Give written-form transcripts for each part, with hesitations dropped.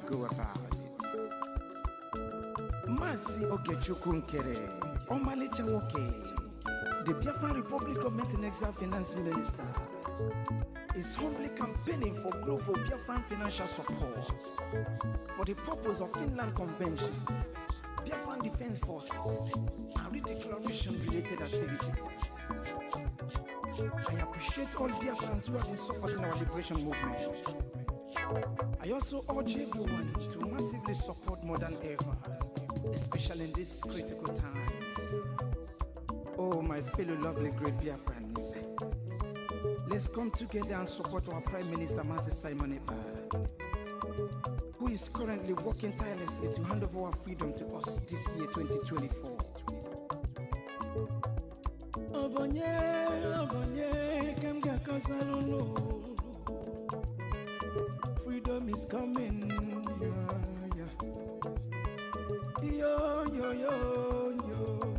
go about it. Mazi Ogechukunkere, Omale Chawoke, the Biafran Republic Government and Exile Finance Minister, is humbly campaigning for global Biafran financial support for the purpose of Finland Convention, Biafran Defense Forces, and redeclaration-related activities. I appreciate all Biafrans who have been supporting our liberation movement. I also urge everyone to massively support more than ever, especially in these critical times. Oh, my fellow lovely great Biafrans, let's come together and support our Prime Minister, Master Simon Eba, who is currently working tirelessly to hand over our freedom to us this year, 2024. Freedom is coming, yeah. Yo, yo, yo, yo.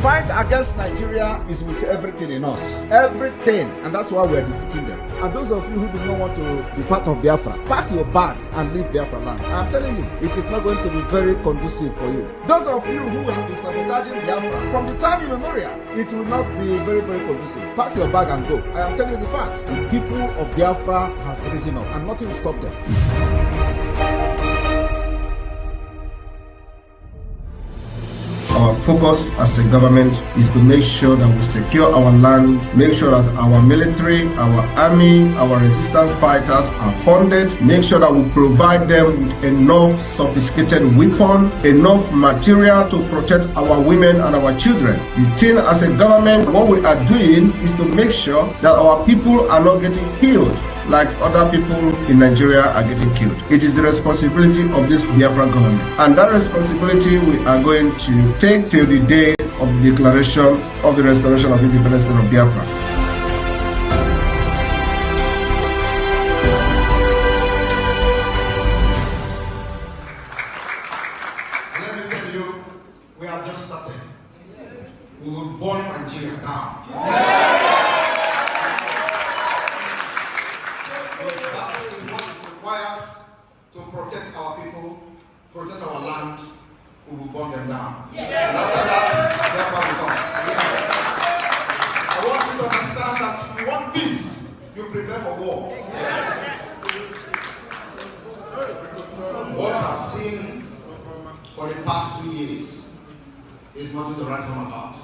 Fight against Nigeria is with everything in us. Everything. And that's why we're defeating them. And those of you who do not want to be part of Biafra, pack your bag and leave Biafra land. I'm telling you, it is not going to be very conducive for you. Those of you who have been sabotaging Biafra, from the time immemorial, it will not be very, very conducive. Pack your bag and go. I am telling you the fact. The people of Biafra has risen up and nothing will stop them. Our focus as a government is to make sure that we secure our land, make sure that our military, our army, our resistance fighters are funded, make sure that we provide them with enough sophisticated weapon, enough material to protect our women and our children. The thing as a government, what we are doing is to make sure that our people are not getting killed like other people in Nigeria are getting killed. It is the responsibility of this Biafra government. And that responsibility we are going to take till the day of the declaration of the restoration of independence of Biafra. Let me tell you, we have just started. We will burn Nigeria down. To protect our people, protect our land, we will burn them down. Yes. And after that, therefore we come. I want you to understand that if you want peace, you prepare for war. Yes. What I've seen for the past 2 years is nothing to write home about.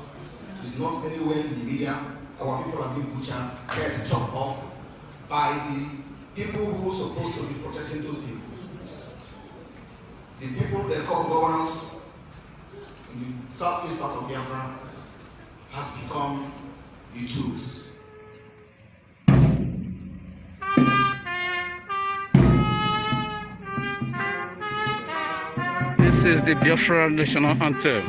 It's not anywhere in the media. Our people have been butchered, head chopped off by the people who are supposed to be protecting those people. The people they call governors in the southeast part of Biafra has become the tools. This is the Biafra national anthem.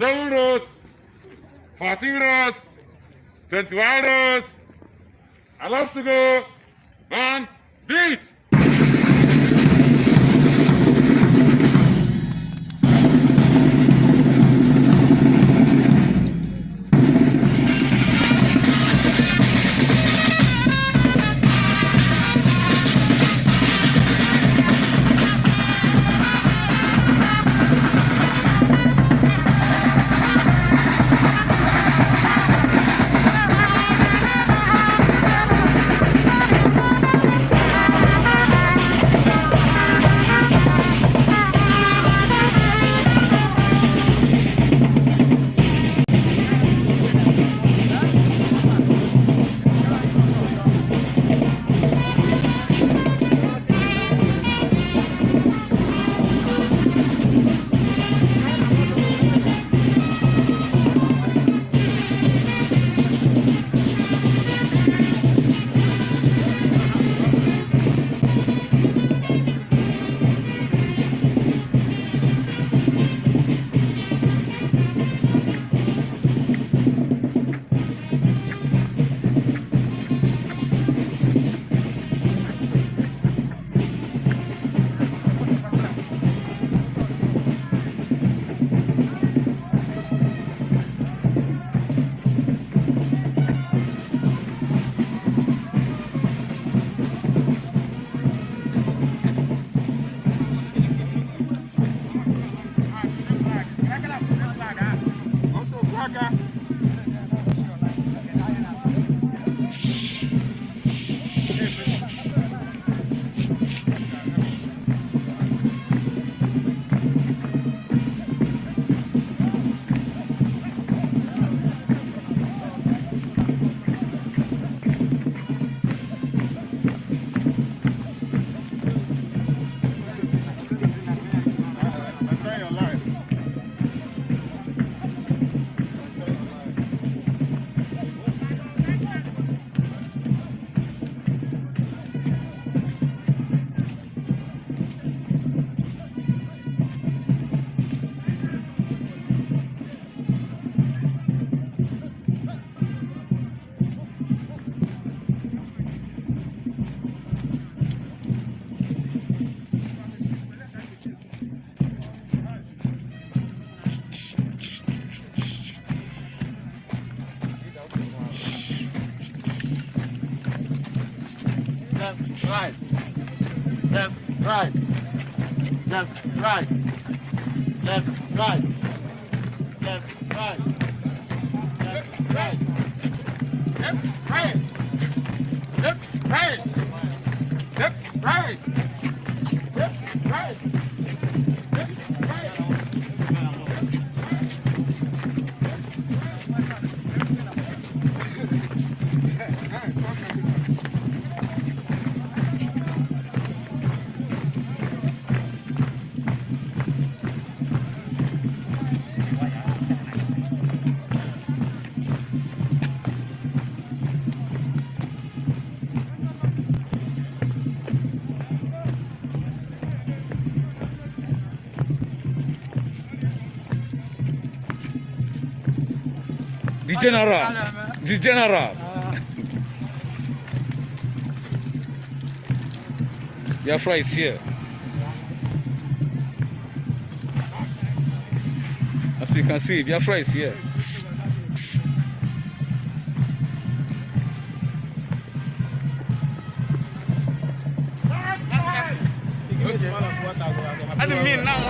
7 rows, 14 rows, 21 rows. I love to go. And beat. right, left, right, left, right, left, right, left, right, left, right, left, right, left, right, left, right, left, right. The general. Biafra is here. As you can see, Biafra is here. I didn't mean now.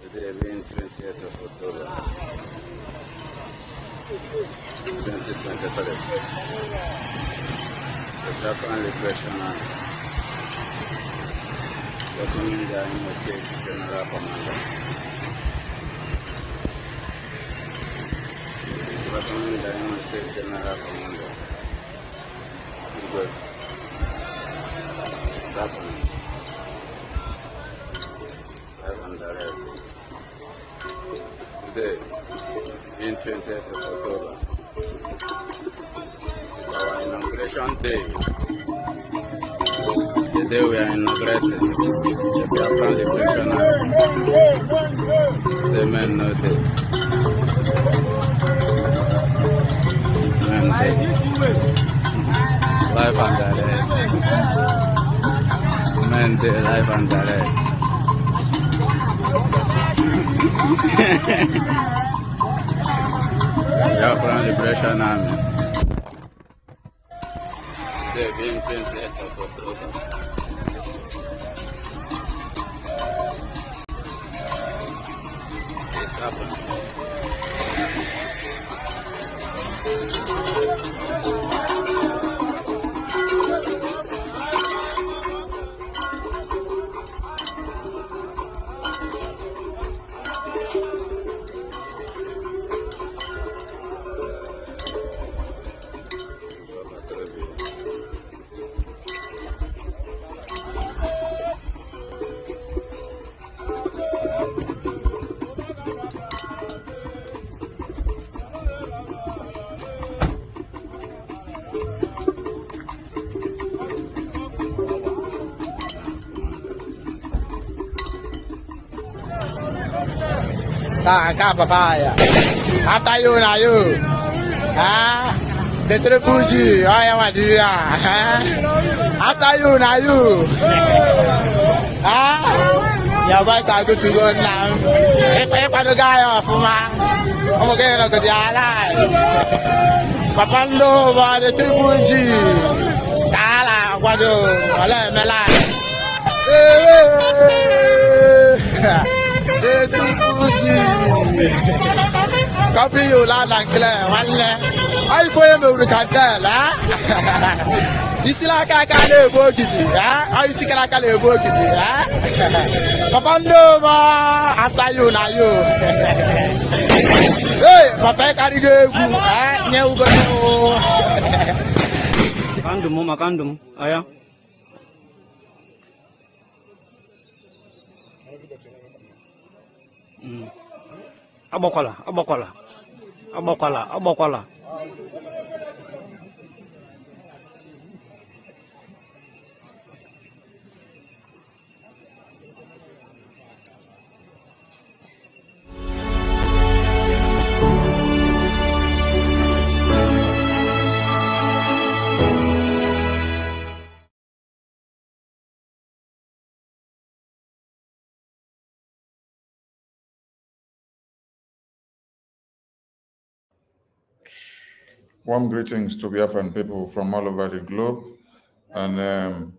Today being 28th of October 2023, the Biafran Liberation Army, welcoming the Imo State General Commander, welcoming the Imo State General Commander, Utered, Sapon, live and direct. Today, being 28th of October, is our inauguration day. The day we are inaugurating the Biafran Liberation Army. Say men no day. Men day. Live and direct. Men day, live and direct. Biafran Liberation Army. Today being 28th of October. It's happening. Papaya. After you, now you. The triple G. I am a dear. After you, now you. Your boys are good to go now. If I the guy off, I'm okay. Look at the ally. Papando over the triple G. Tala, what do? Let me lie. Copy you loud and clear. I for him over the cartel, You still like I can't live work, I see like I can't live work, Papando after you now you. Hey, Papa can't go, Makandum, aya. Abokwala. Warm greetings to Biafran people from all over the globe. And I'm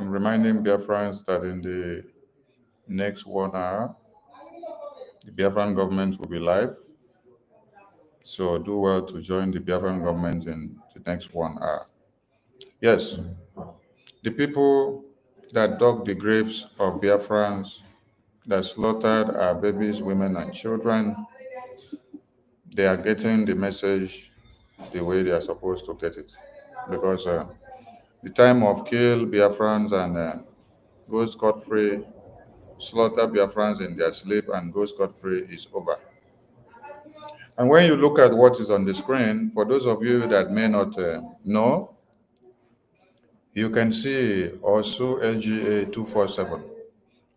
reminding Biafrans that in the next 1 hour, the Biafran government will be live. So do well to join the Biafran government in the next 1 hour. Yes, the people that dug the graves of Biafrans, that slaughtered our babies, women, and children, they are getting the message the way they are supposed to get it. Because The time of kill Biafrans and go scot-free, slaughter Biafrans in their sleep and go scot-free is over. And when you look at what is on the screen, for those of you that may not know, you can see Orsu LGA 247.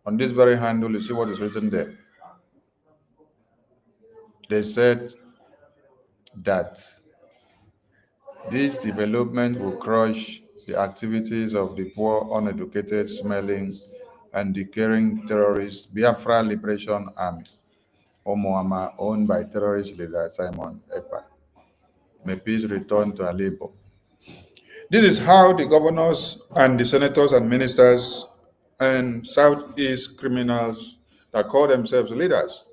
On this very handle, you see what is written there. They said that this development will crush the activities of the poor, uneducated, smelling, and decaying terrorist Biafra Liberation Army, Omoama, owned by terrorist leader Simon Ekpa. May peace return to Alebo. This is how the governors and the senators and ministers and Southeast criminals that call themselves leaders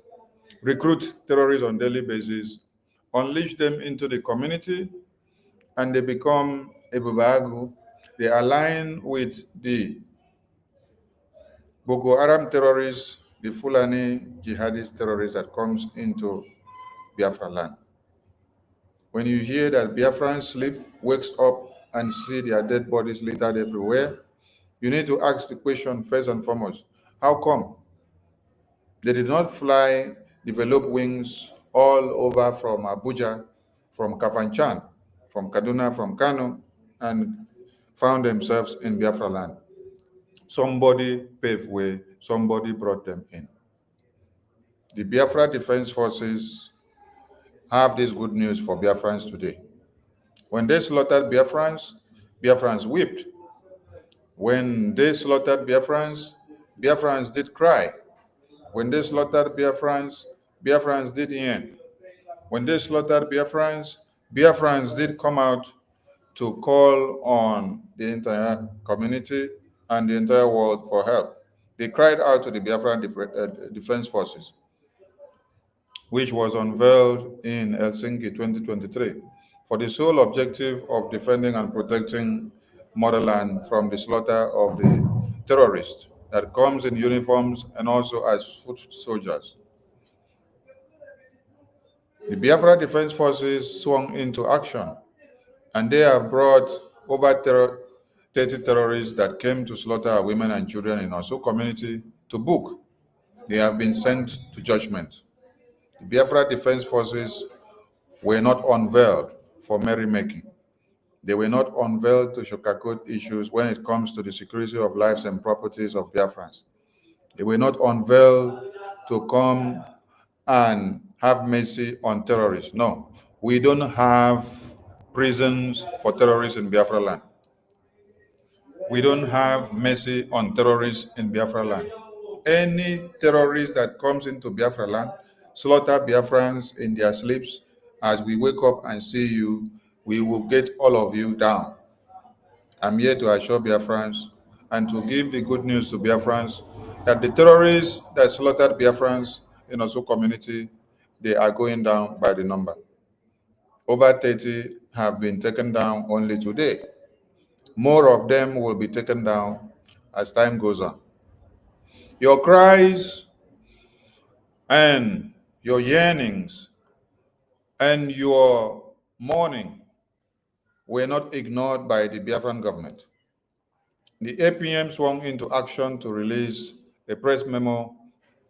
recruit terrorists on a daily basis, unleash them into the community, and they become Ebubagu. They align with the Boko Haram terrorists, the Fulani jihadist terrorists that comes into Biafra land. When you hear that Biafrans sleep, wakes up and see their dead bodies littered everywhere, you need to ask the question first and foremost, how come? They did not fly, develop wings all over from Abuja, from Kafanchan, from Kaduna, from Kano, and found themselves in Biafra land. Somebody paved way, somebody brought them in. The Biafra Defense Forces have this good news for Biafrans today. When they slaughtered Biafrans, Biafrans wept. When they slaughtered Biafrans, Biafrans did cry. When they slaughtered Biafrans, Biafrans did yen. When they slaughtered Biafrans, Biafrans did come out to call on the entire community and the entire world for help. They cried out to the Biafran Defense Forces, which was unveiled in Helsinki 2023, for the sole objective of defending and protecting motherland from the slaughter of the terrorists that comes in uniforms and also as foot soldiers. The Biafra Defense Forces swung into action, and they have brought over 30 terrorists that came to slaughter our women and children in Orsu community to book. They have been sent to judgment. The Biafra Defense Forces were not unveiled for merrymaking. They were not unveiled to sugarcoat issues when it comes to the security of lives and properties of Biafrans. They were not unveiled to come and have mercy on terrorists. No, we don't have prisons for terrorists in Biafra land. We don't have mercy on terrorists in Biafra land. Any terrorist that comes into Biafra land, slaughter Biafrans in their sleeps, as we wake up and see you, we will get all of you down. I'm here to assure Biafrans and to give the good news to Biafrans that the terrorists that slaughtered Biafrans in Orsu community, they are going down by the number. Over 30 have been taken down only today. More of them will be taken down as time goes on. Your cries and your yearnings and your mourning were not ignored by the Biafran government. The APM swung into action to release a press memo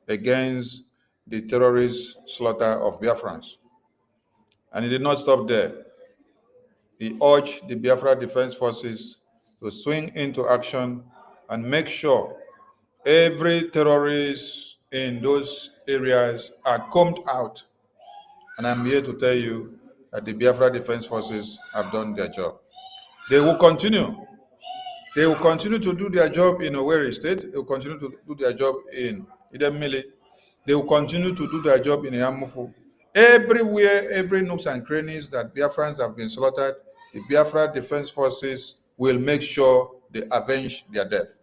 against the terrorist slaughter of Biafrans. And it did not stop there. He urged the Biafra Defense Forces to swing into action and make sure every terrorist in those areas are combed out. And I'm here to tell you that the Biafra Defense Forces have done their job. They will continue. They will continue to do their job in Owerri State. They will continue to do their job in Idemili. They will continue to do their job in Yamufu. Everywhere, every nooks and crannies that Biafrans have been slaughtered, the Biafra Defense Forces will make sure they avenge their death.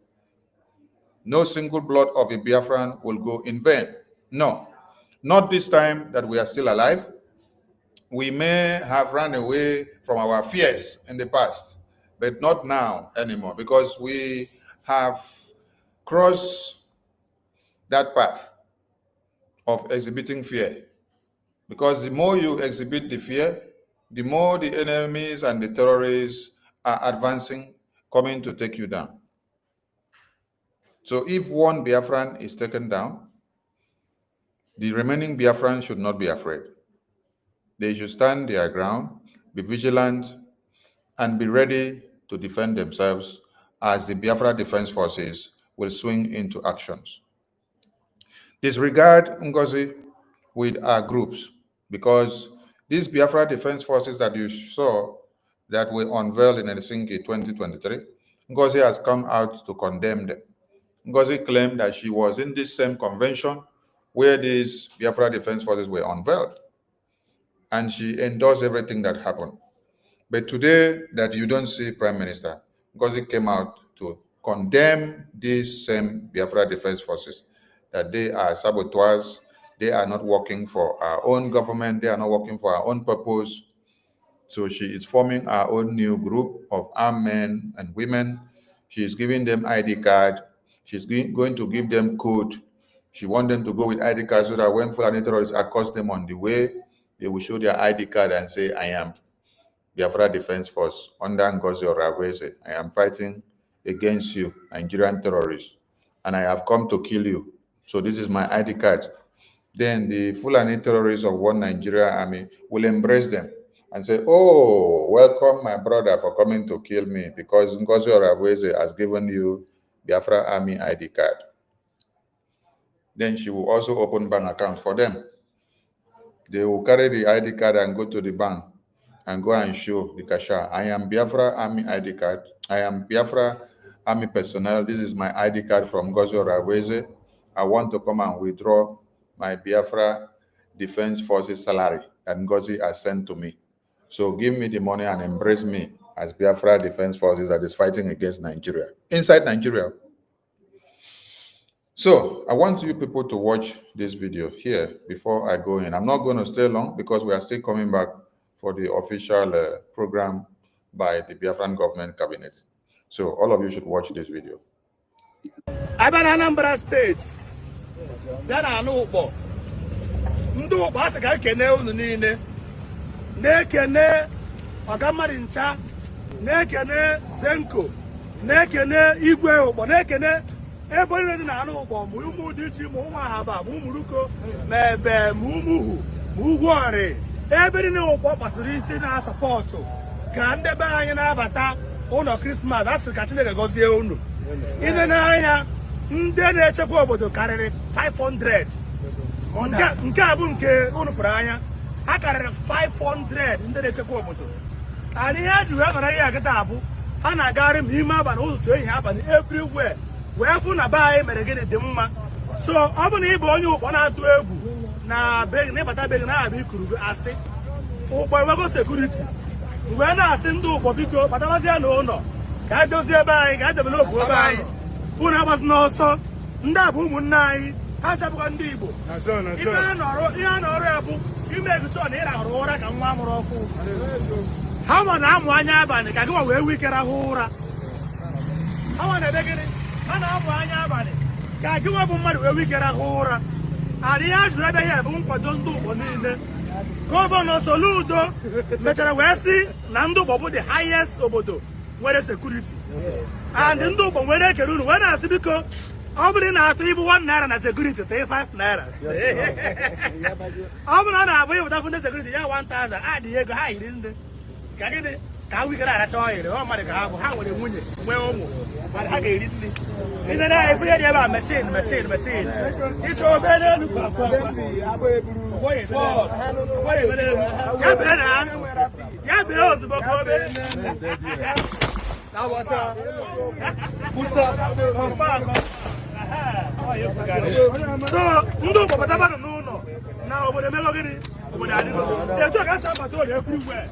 No single blood of a Biafran will go in vain. No, not this time that we are still alive. We may have run away from our fears in the past, but not now anymore, because we have crossed that path of exhibiting fear. Because the more you exhibit the fear, the more the enemies and the terrorists are advancing coming to take you down. So if one Biafran is taken down, the remaining Biafrans should not be afraid. They should stand their ground, be vigilant, and be ready to defend themselves as the Biafra Defense Forces will swing into actions. Disregard NGOZI with our groups, because these Biafra Defense Forces that you saw that were unveiled in Helsinki 2023, NGOZI has come out to condemn them. NGOZI claimed that she was in this same convention where these Biafra Defense Forces were unveiled, and she endorsed everything that happened. But today that you don't see Prime Minister, NGOZI came out to condemn these same Biafra Defense Forces, that they are saboteurs, they are not working for our own government, they are not working for our own purpose. So she is forming our own new group of armed men and women. She is giving them ID card. She's going to give them code. She wants them to go with ID cards so that when Fulani terrorists accost them on the way, they will show their ID card and say, I am Biafra Defense Force under NGOZI or Agweze. I am fighting against you, Nigerian terrorists, and I have come to kill you. So this is my ID card. Then the Fulani terrorists of one Nigeria army will embrace them and say, oh, welcome my brother for coming to kill me because NGOZI or Agweze has given you Biafra army ID card. Then she will also open bank account for them. They will carry the ID card and go to the bank and go and show the cashier, I am Biafra Army ID card. I am Biafra Army personnel. This is my ID card from NGOZI or Agweze. I want to come and withdraw my Biafra Defense Forces salary that NGOZI has sent to me. So give me the money and embrace me as Biafra Defense Forces that is fighting against Nigeria, inside Nigeria. So I want you people to watch this video here before I go in. I'm not going to stay long because we are still coming back for the official program by the Biafran government cabinet. So all of you should watch this video. Anambra State, there are no more. Ndo basaka kene unu niile. Nekene Ogamarincha, nekene Zenko, nekene Igwe Ogbo, nekene everybody na anu Ogbo, mu dichi mu mahaba, mu muruko, mebe mu muhu, mu gware. Everybody na Ogbo pasiri isi na support. Ka ndebe anyị na-abata ụlọ Christmas, asị ka Chineke gọzie unu. Ine na anya ndị na-echekwa obodo karịrị 500. Nke a bụ nke unu fụrụ anya. Ha karịrị 500 ndị na-echekwa obodo. Anyị ihe ji wee nọrọ ihe agịta abụ ha na-agagharị ma ime abalị ụtụtụ ehihie abalị everywhere wee fụ na be anyị mere gịnị dị mma. So ọ bụ na ị bụ onye ụkpọ na-atụ egwu na be na ịbata be gị na-abịa ikuru asị ụkpọ enwego sekuriti mgbe na-asị ndị ụkpọ biko batabazịa n'ụlọ ka a dozie ebe anyị ka a debere okwu ebe anyị unu agbasi n'ọsọ ndị a bụ ụmụnne anyị ha chapụkwa ndị Igbo ihe a nọrọ ya bụ ime eguchọ na ị rahụrụ ụra ka nwa amụrụ ọkụ ha ma na-amụ anya abalị ka gịwa wee wike rahụ ụra ha ma na-ebe gịnị ha na-amụ anya abalị ka gịwa bụ mmadụ wee wike rahụ ụra adịghị ajụrụ ebe ya bụ nkwado ndị Igbo niile. Gọvanọ Soludo mechara wee sị na ndị Igbo bụ the highest obodo nwere security and ndị Igbo nwere ekere unu wee na-asị biko ọ bụrụ na-atụ ibu 1 naira na security tee 5 naira ọ bụrụ na ọ na-abụ ịpụtakwu ndị security ya 1000 adịghị ego ha yiri ndị ka gịnị ka ha wikere aracha ọhịrị ọ mmadụ ka ha bụ ha nwere nwunye nwee ụmụ mana ha ga-eri nri ile na ebu ya dị ebe a mechin ịchọ obere elu ya bee ozugbo ka obere so ndị Igbo batabanụ n'ụlọ na obodo emego gịnị obodo adịgo etu a ga-asa abata ụlọ everywhere.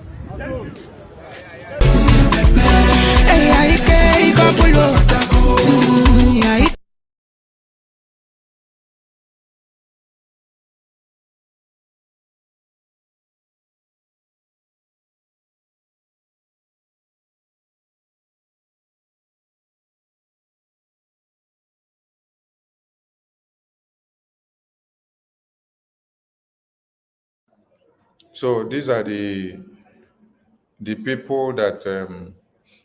So these are the people that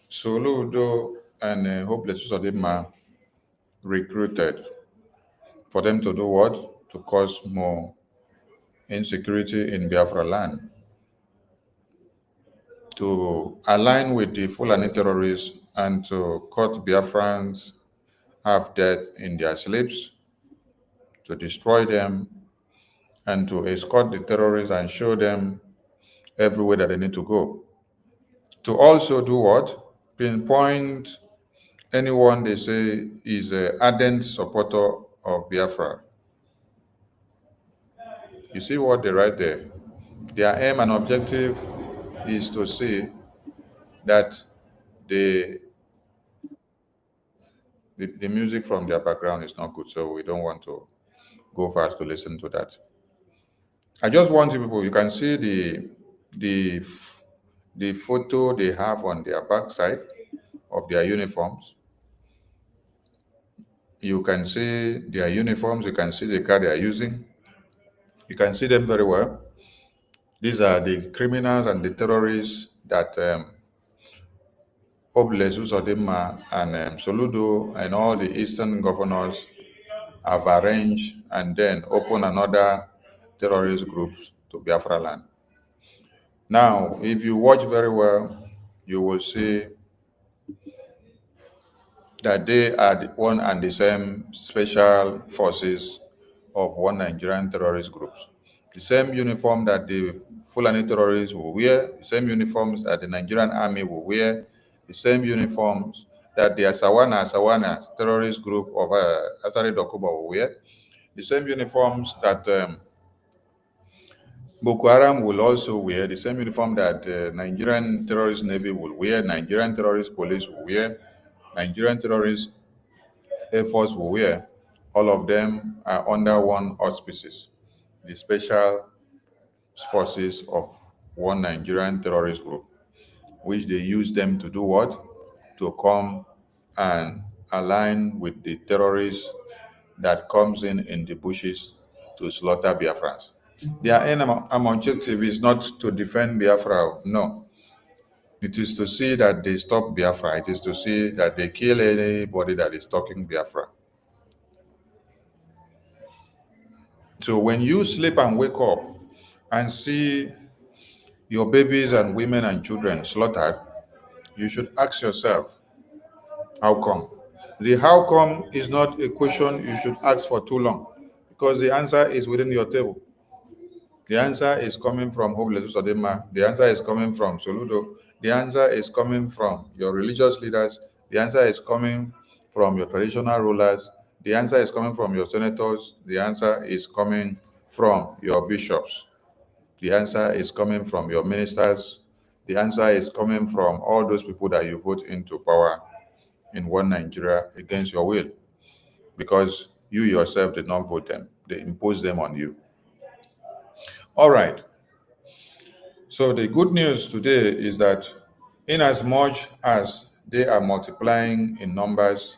Soludo and Hopeless Usodima recruited for them to do what? To cause more insecurity in Biafra land, to align with the Fulani terrorists and to cut Biafrans have death in their sleeps, to destroy them, and to escort the terrorists and show them everywhere that they need to go. To also do what? Pinpoint anyone they say is an ardent supporter of Biafra. You see what they write there? Their aim and objective is to see that the music from their background is not good, so we don't want to go fast to listen to that. I just want you people, you can see the photo they have on their backside of their uniforms. You can see their uniforms, you can see the car they are using. You can see them very well. These are the criminals and the terrorists that Hopeless Usodima and Soludo and all the eastern governors have arranged and then open another terrorist groups to Biafra land. Now, if you watch very well, you will see that they are the one and the same special forces of one Nigerian terrorist groups. The same uniform that the Fulani terrorists will wear, the same uniforms that the Nigerian army will wear, the same uniforms that the Asawana terrorist group of Asari Dokuba will wear, the same uniforms that Boko Haram will also wear, the same uniform that Nigerian terrorist navy will wear, Nigerian terrorist police will wear, Nigerian terrorist Air Force will wear. All of them are under one auspices, the special forces of one Nigerian terrorist group, which they use them to do what? To come and align with the terrorists that comes in the bushes to slaughter Biafrans. Their aim and objective is not to defend Biafra, no. It is to see that they stop Biafra. It is to see that they kill anybody that is talking Biafra. So when you sleep and wake up and see your babies and women and children slaughtered, you should ask yourself, how come? The how come is not a question you should ask for too long, because the answer is within your table. The answer is coming from Hopeless Usodima. The answer is coming from Soludo. The answer is coming from your religious leaders. The answer is coming from your traditional rulers. The answer is coming from your senators. The answer is coming from your bishops. The answer is coming from your ministers. The answer is coming from all those people that you vote into power in one Nigeria against your will, because you yourself did not vote them. They imposed them on you. All right. So the good news today is that in as much as they are multiplying in numbers,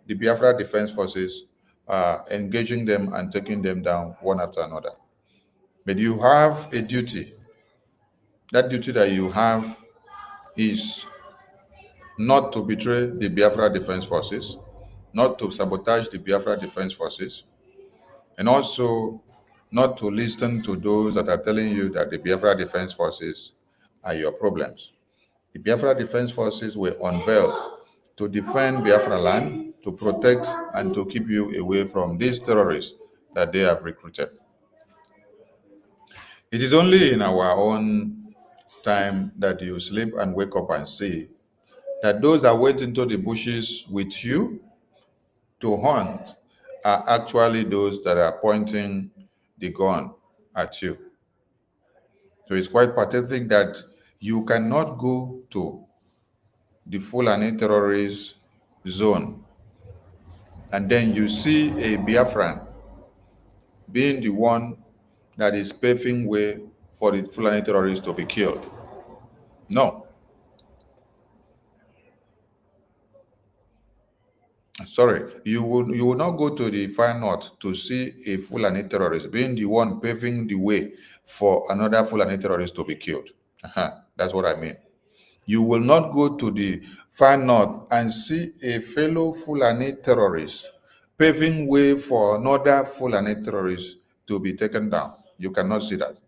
the Biafra Defense Forces are engaging them and taking them down one after another. But you have a duty. That duty that you have is not to betray the Biafra Defense Forces, not to sabotage the Biafra Defense Forces, and also not to listen to those that are telling you that the Biafra Defense Forces are your problems. The Biafra Defense Forces were unveiled to defend Biafra land, to protect and to keep you away from these terrorists that they have recruited. It is only in our own time that you sleep and wake up and see that those that went into the bushes with you to hunt are actually those that are pointing the gun at you. So it's quite pathetic that you cannot go to the Fulani terrorist zone and then you see a Biafran being the one that is paving way for the Fulani terrorists to be killed. No. Sorry, you will not go to the far north to see a Fulani terrorist being the one paving the way for another Fulani terrorist to be killed. That's what I mean. You will not go to the far north and see a fellow Fulani terrorist paving way for another Fulani terrorist to be taken down. You cannot see that.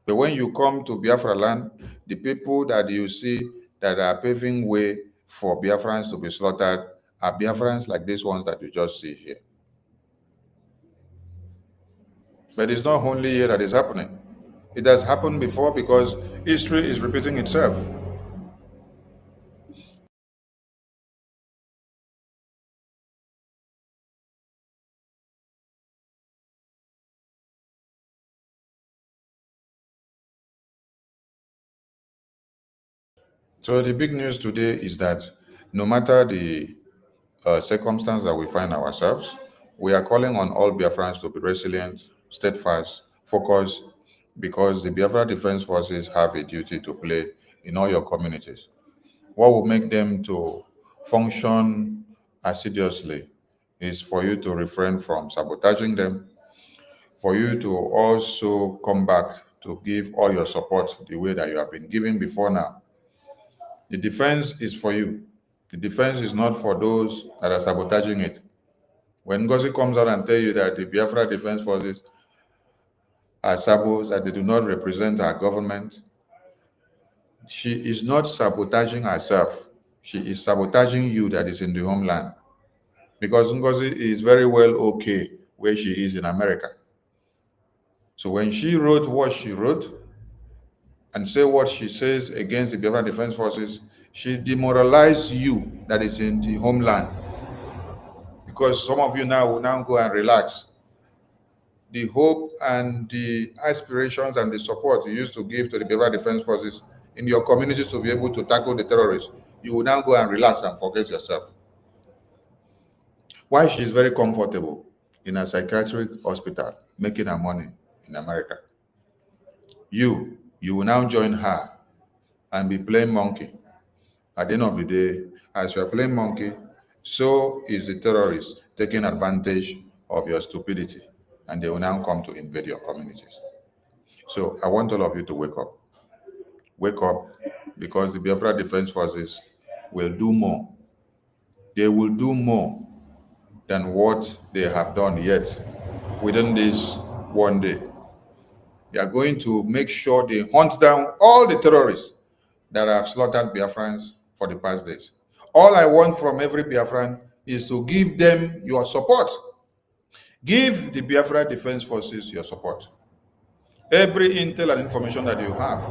But when you come to Biafra land, the people that you see that are paving way for Biafrans to be slaughtered are Biafrans like these ones that you just see here. But it's not only here that is happening. It has happened before because history is repeating itself. So the big news today is that no matter the circumstance that we find ourselves, we are calling on all Biafrans to be resilient, steadfast, focused, because the Biafra Defense Forces have a duty to play in all your communities. What will make them to function assiduously is for you to refrain from sabotaging them, for you to also come back to give all your support the way that you have been giving before now. The defense is for you. The defense is not for those that are sabotaging it. When NGOZI comes out and tell you that the Biafra Defense Forces are sabos, that they do not represent our government, she is not sabotaging herself. She is sabotaging you that is in the homeland. Because NGOZI is very well okay where she is in America. So when she wrote what she wrote and say what she says against the Biafra Defense Forces, she demoralized you that is in the homeland. Because some of you now will now go and relax. The hope and the aspirations and the support you used to give to the Biafra Defense Forces in your communities to be able to tackle the terrorists, you will now go and relax and forget yourself. Why she is very comfortable in a psychiatric hospital making her money in America. You will now join her and be playing monkey. At the end of the day, as you are playing monkey, so is the terrorist taking advantage of your stupidity, and they will now come to invade your communities. So I want all of you to wake up. Wake up, because the Biafra Defense Forces will do more. They will do more than what they have done yet within this one day. They are going to make sure they hunt down all the terrorists that have slaughtered Biafrans for the past days. All I want from every Biafran is to give them your support. Give the Biafra Defense Forces your support. Every intel and information that you have.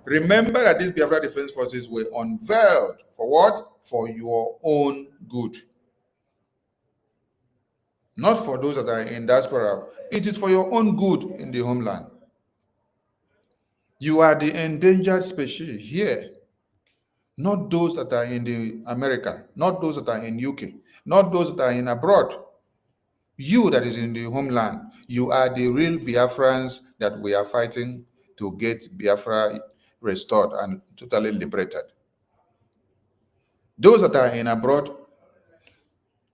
Remember that these Biafra Defense Forces were unveiled for what? For your own good. Not for those that are in diaspora. It is for your own good in the homeland. You are the endangered species here. Not those that are in the America, not those that are in UK, not those that are in abroad. You that is in the homeland, you are the real Biafrans that we are fighting to get Biafra restored and totally liberated. Those that are in abroad,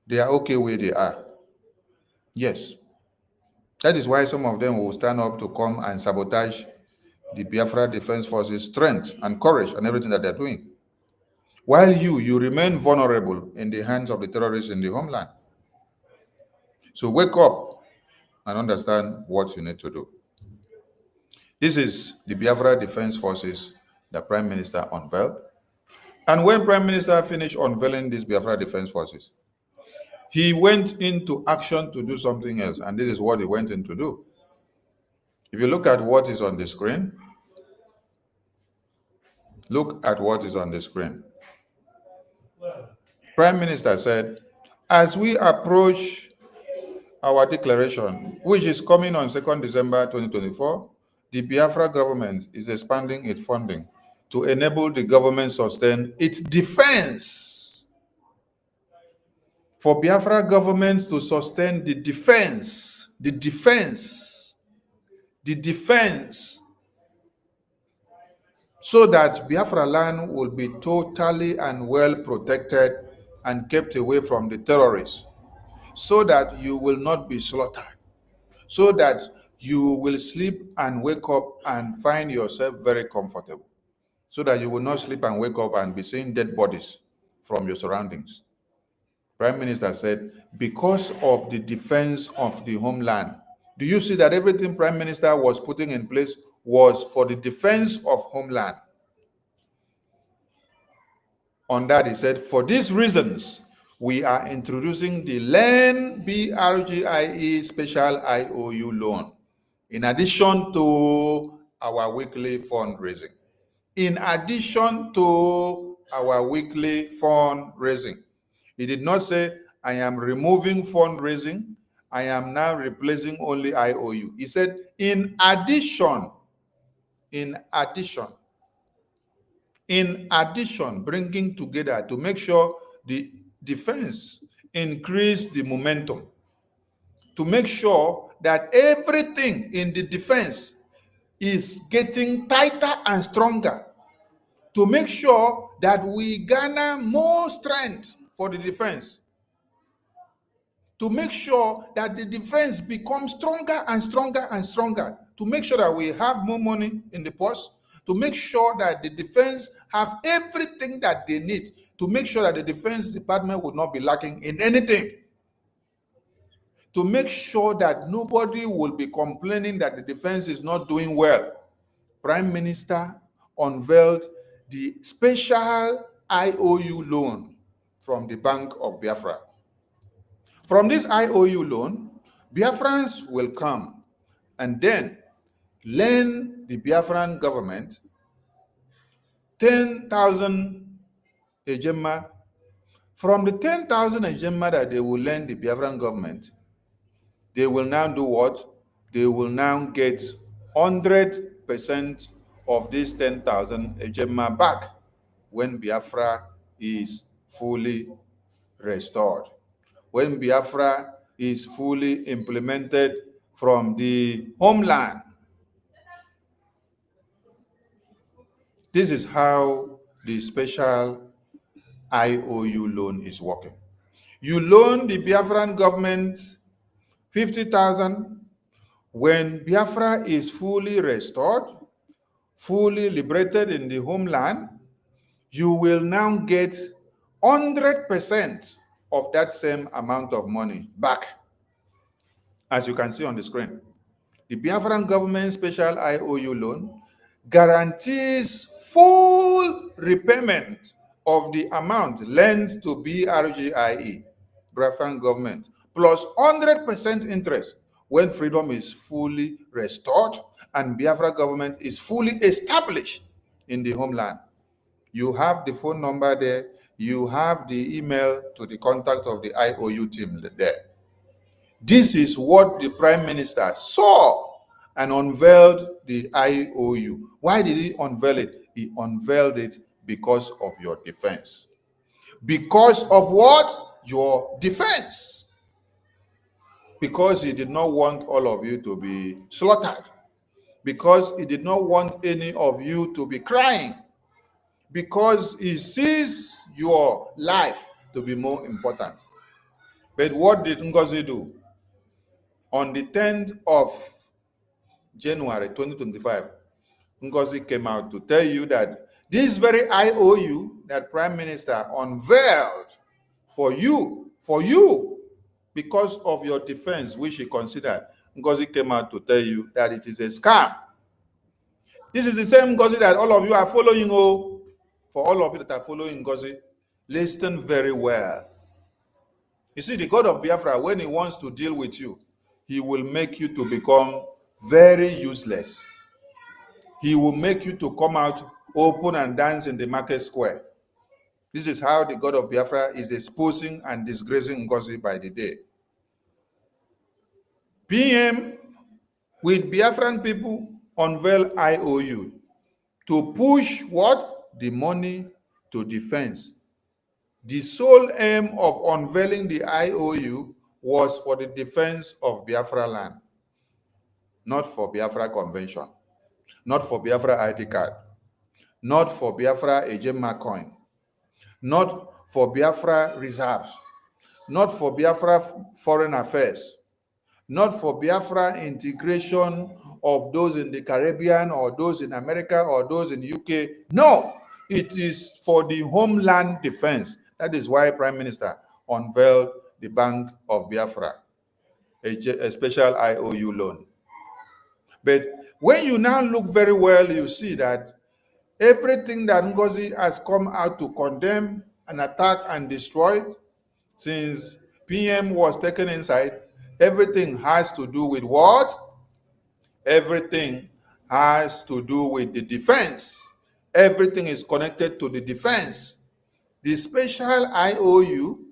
they are okay where they are. Yes. That is why some of them will stand up to come and sabotage the Biafra Defense Forces' strength and courage and everything that they're doing. While you remain vulnerable in the hands of the terrorists in the homeland. So wake up and understand what you need to do. This is the Biafra Defense Forces that Prime Minister unveiled. And when Prime Minister finished unveiling these Biafra Defense Forces, he went into action to do something else, and this is what he went in to do. If you look at what is on the screen, look at what is on the screen. Prime Minister said, as we approach our declaration, which is coming on 2nd December 2024, the Biafra government is expanding its funding to enable the government sustain its defense. For Biafra government to sustain the defense, so that Biafra land will be totally and well protected and kept away from the terrorists, so that you will not be slaughtered, so that you will sleep and wake up and find yourself very comfortable. so that you will not sleep and wake up and be seeing dead bodies from your surroundings. Prime Minister said, because of the defense of the homeland. Do you see that everything Prime Minister was putting in place was for the defense of homeland? On that, he said, for these reasons, we are introducing the Learn BRGIE Special IOU loan, in addition to our weekly fundraising. In addition to our weekly fundraising. He did not say, I am removing fundraising. I am now replacing only IOU. He said, in addition, bringing together to make sure the defense increase the momentum, to make sure that everything in the defense is getting tighter and stronger, to make sure that we garner more strength for the defense, to make sure that the defense becomes stronger and stronger and stronger, to make sure that we have more money in the purse, to make sure that the defense have everything that they need, to make sure that the defense department will not be lacking in anything, to make sure that nobody will be complaining that the defense is not doing well. Prime Minister unveiled the special IOU loan from the Bank of Biafra. From this IOU loan, Biafrans will come and then lend the Biafran government 10,000 ejema. From the 10,000 ejema that they will lend the Biafran government, they will now do what? They will now get 100% of this 10,000 ejema back when Biafra is fully restored. When Biafra is fully implemented from the homeland. This is how the special IOU loan is working. You loan the Biafran government 50,000. When Biafra is fully restored, fully liberated in the homeland, you will now get 100% of that same amount of money back. As you can see on the screen, the Biafran government special IOU loan guarantees full repayment of the amount lent to BRGIE, Biafran government, plus 100% interest when freedom is fully restored and Biafra government is fully established in the homeland. You have the phone number there. You have the email to the contact of the IOU team there. This is what the Prime Minister saw and unveiled the IOU. Why did he unveil it? He unveiled it because of your defense. Because of what? Your defense. Because he did not want all of you to be slaughtered. Because he did not want any of you to be crying. Because he sees your life to be more important. But what did NGOZI do? On the 10th of January 2025, NGOZI came out to tell you that this very IOU that Prime Minister unveiled for you, because of your defense, which he considered, NGOZI came out to tell you that it is a scam. This is the same NGOZI that all of you are following. Oh, for all of you that are following NGOZI, listen very well. You see, the God of Biafra, when he wants to deal with you, he will make you to become very useless. He will make you to come out open and dance in the market square. This is how the God of Biafra is exposing and disgracing NGOZI by the day. PM with Biafran people unveil IOU to push what? The money to defense. The sole aim of unveiling the IOU was for the defense of Biafra land, not for Biafra convention, not for Biafra ID card, not for Biafra Ejema coin, not for Biafra reserves, not for Biafra foreign affairs, not for Biafra integration of those in the Caribbean or those in America or those in the UK. No, it is for the homeland defense. That is why Prime Minister unveiled the Bank of Biafra, a special IOU loan. But when you now look very well, you see that everything that NGOZI has come out to condemn and attack and destroy since PM was taken inside, everything has to do with what? Everything has to do with the defense. Everything is connected to the defense. The special IOU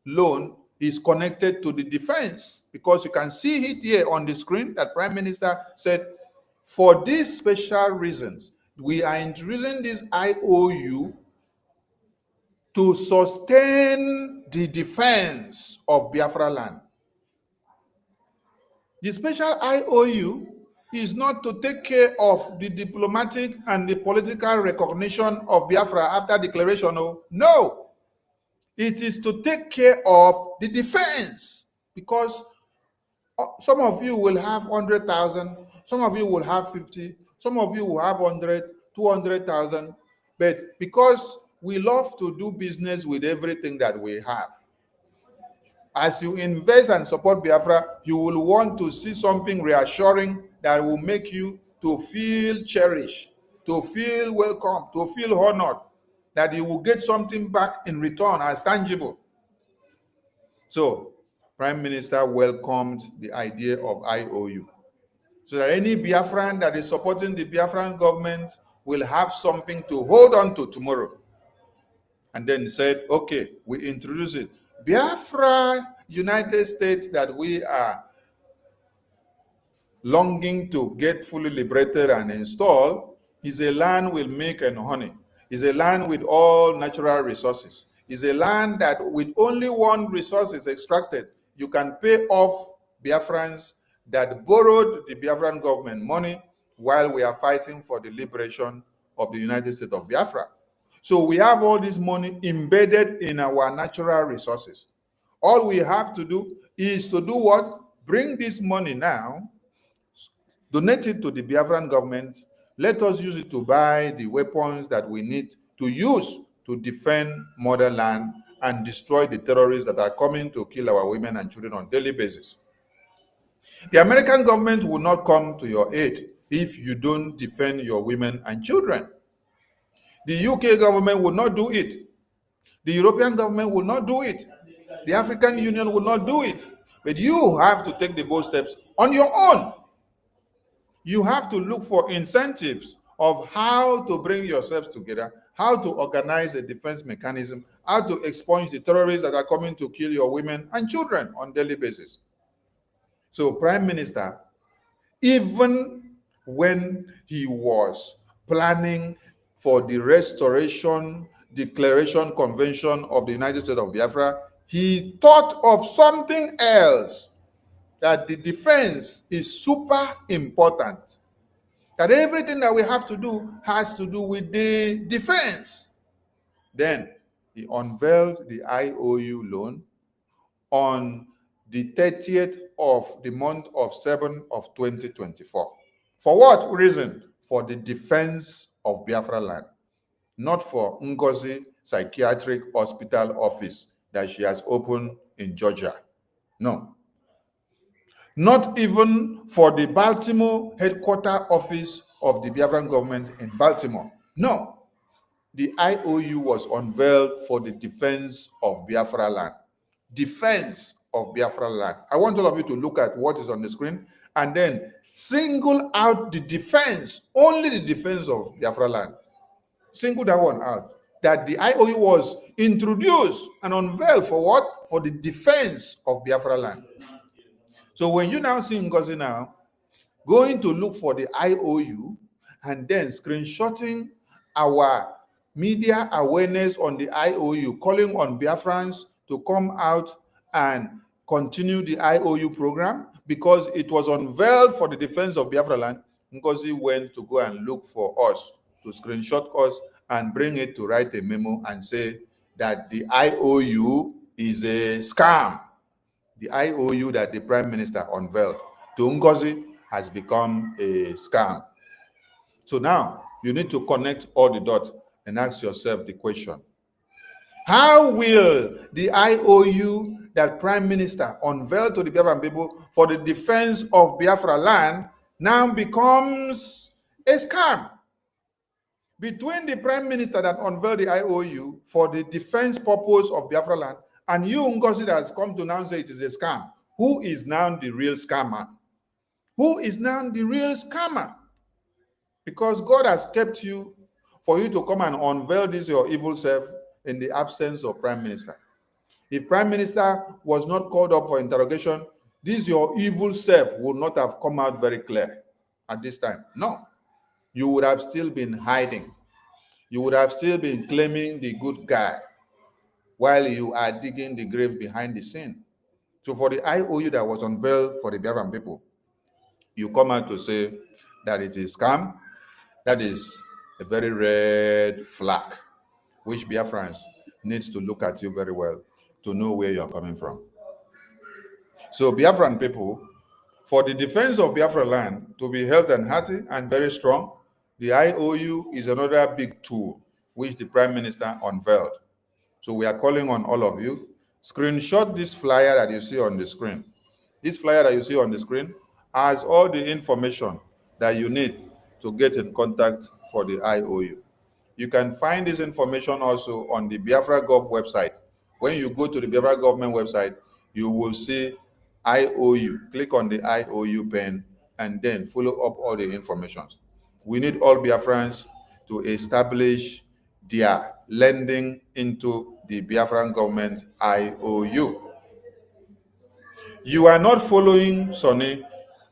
loan is connected to the defense because you can see it here on the screen that Prime Minister said, for these special reasons, we are introducing this IOU to sustain the defense of Biafra land. The special IOU is not to take care of the diplomatic and the political recognition of Biafra after declaration. No, it is to take care of the defense, because some of you will have 100,000, some of you will have 50, some of you will have 100, 200,000, but because we love to do business with everything that we have, as you invest and support Biafra, you will want to see something reassuring that will make you to feel cherished, to feel welcome, to feel honored, that you will get something back in return as tangible. So, Prime Minister welcomed the idea of IOU, so that any Biafran that is supporting the Biafran government will have something to hold on to tomorrow. And then he said, okay, we introduce it. Biafra, United States, that we are longing to get fully liberated and installed, is a land with milk and honey. Is a land with all natural resources. Is a land that with only one resource is extracted, you can pay off Biafrans that borrowed the Biafran government money while we are fighting for the liberation of the United States of Biafra. So we have all this money embedded in our natural resources. All we have to do is to do what? Bring this money now, donate it to the Biafran government. Let us use it to buy the weapons that we need to use to defend motherland and destroy the terrorists that are coming to kill our women and children on a daily basis. The American government will not come to your aid if you don't defend your women and children. The UK government will not do it. The European government will not do it. The African Union will not do it. But you have to take the bold steps on your own. You have to look for incentives of how to bring yourselves together, how to organize a defense mechanism, how to expunge the terrorists that are coming to kill your women and children on a daily basis. So, Prime Minister, even when he was planning for the Restoration Declaration Convention of the United States of Biafra, he thought of something else, that the defense is super important, that everything that we have to do has to do with the defense. Then he unveiled the IOU loan on the 30th of the month of 7 of 2024. For what reason? For the defense of Biafra land, not for NGOZI Psychiatric Hospital office that she has opened in Georgia. No. Not even for the Baltimore headquarters office of the Biafran government in Baltimore. No. The IOU was unveiled for the defense of Biafra land. Defense of Biafra land. I want all of you to look at what is on the screen and then single out the defense, only the defense of Biafra land. Single that one out. That the IOU was introduced and unveiled for what? For the defense of Biafra land. So when you now see NGOZI now going to look for the IOU and then screenshotting our media awareness on the IOU, calling on Biafrans to come out and continue the IOU program because it was unveiled for the defense of Biafra land, NGOZI went to go and look for us, to screenshot us and bring it to write a memo and say that the IOU is a scam. the IOU that the Prime Minister unveiled to NGOZI has become a scam. So now you need to connect all the dots and ask yourself the question: how will the IOU that Prime Minister unveiled to the Biafran people for the defense of Biafra land now becomes a scam? Between the Prime Minister that unveiled the IOU for the defense purpose of Biafra land and you, NGOZI, that has come to now say it is a scam, who is now the real scammer? Who is now the real scammer? Because God has kept you for you to come and unveil this your evil self in the absence of Prime Minister. If Prime Minister was not called up for interrogation, this your evil self would not have come out very clear at this time. No. You would have still been hiding. You would have still been claiming the good guy while you are digging the grave behind the scene. So for the IOU that was unveiled for the Biafran people, you come out to say that it is scam. That is a very red flag, which Biafrans needs to look at you very well to know where you are coming from. So Biafran people, for the defense of Biafra land to be healthy and hearty and very strong, the IOU is another big tool which the Prime Minister unveiled. So we are calling on all of you, screenshot this flyer that you see on the screen. This flyer that you see on the screen has all the information that you need to get in contact for the IOU. You can find this information also on the Biafra Gov website. When you go to the Biafra government website, you will see IOU. Click on the IOU pen and then follow up all the information. We need all Biafrans to establish their lending into the Biafran government IOU. You are not following Sonny,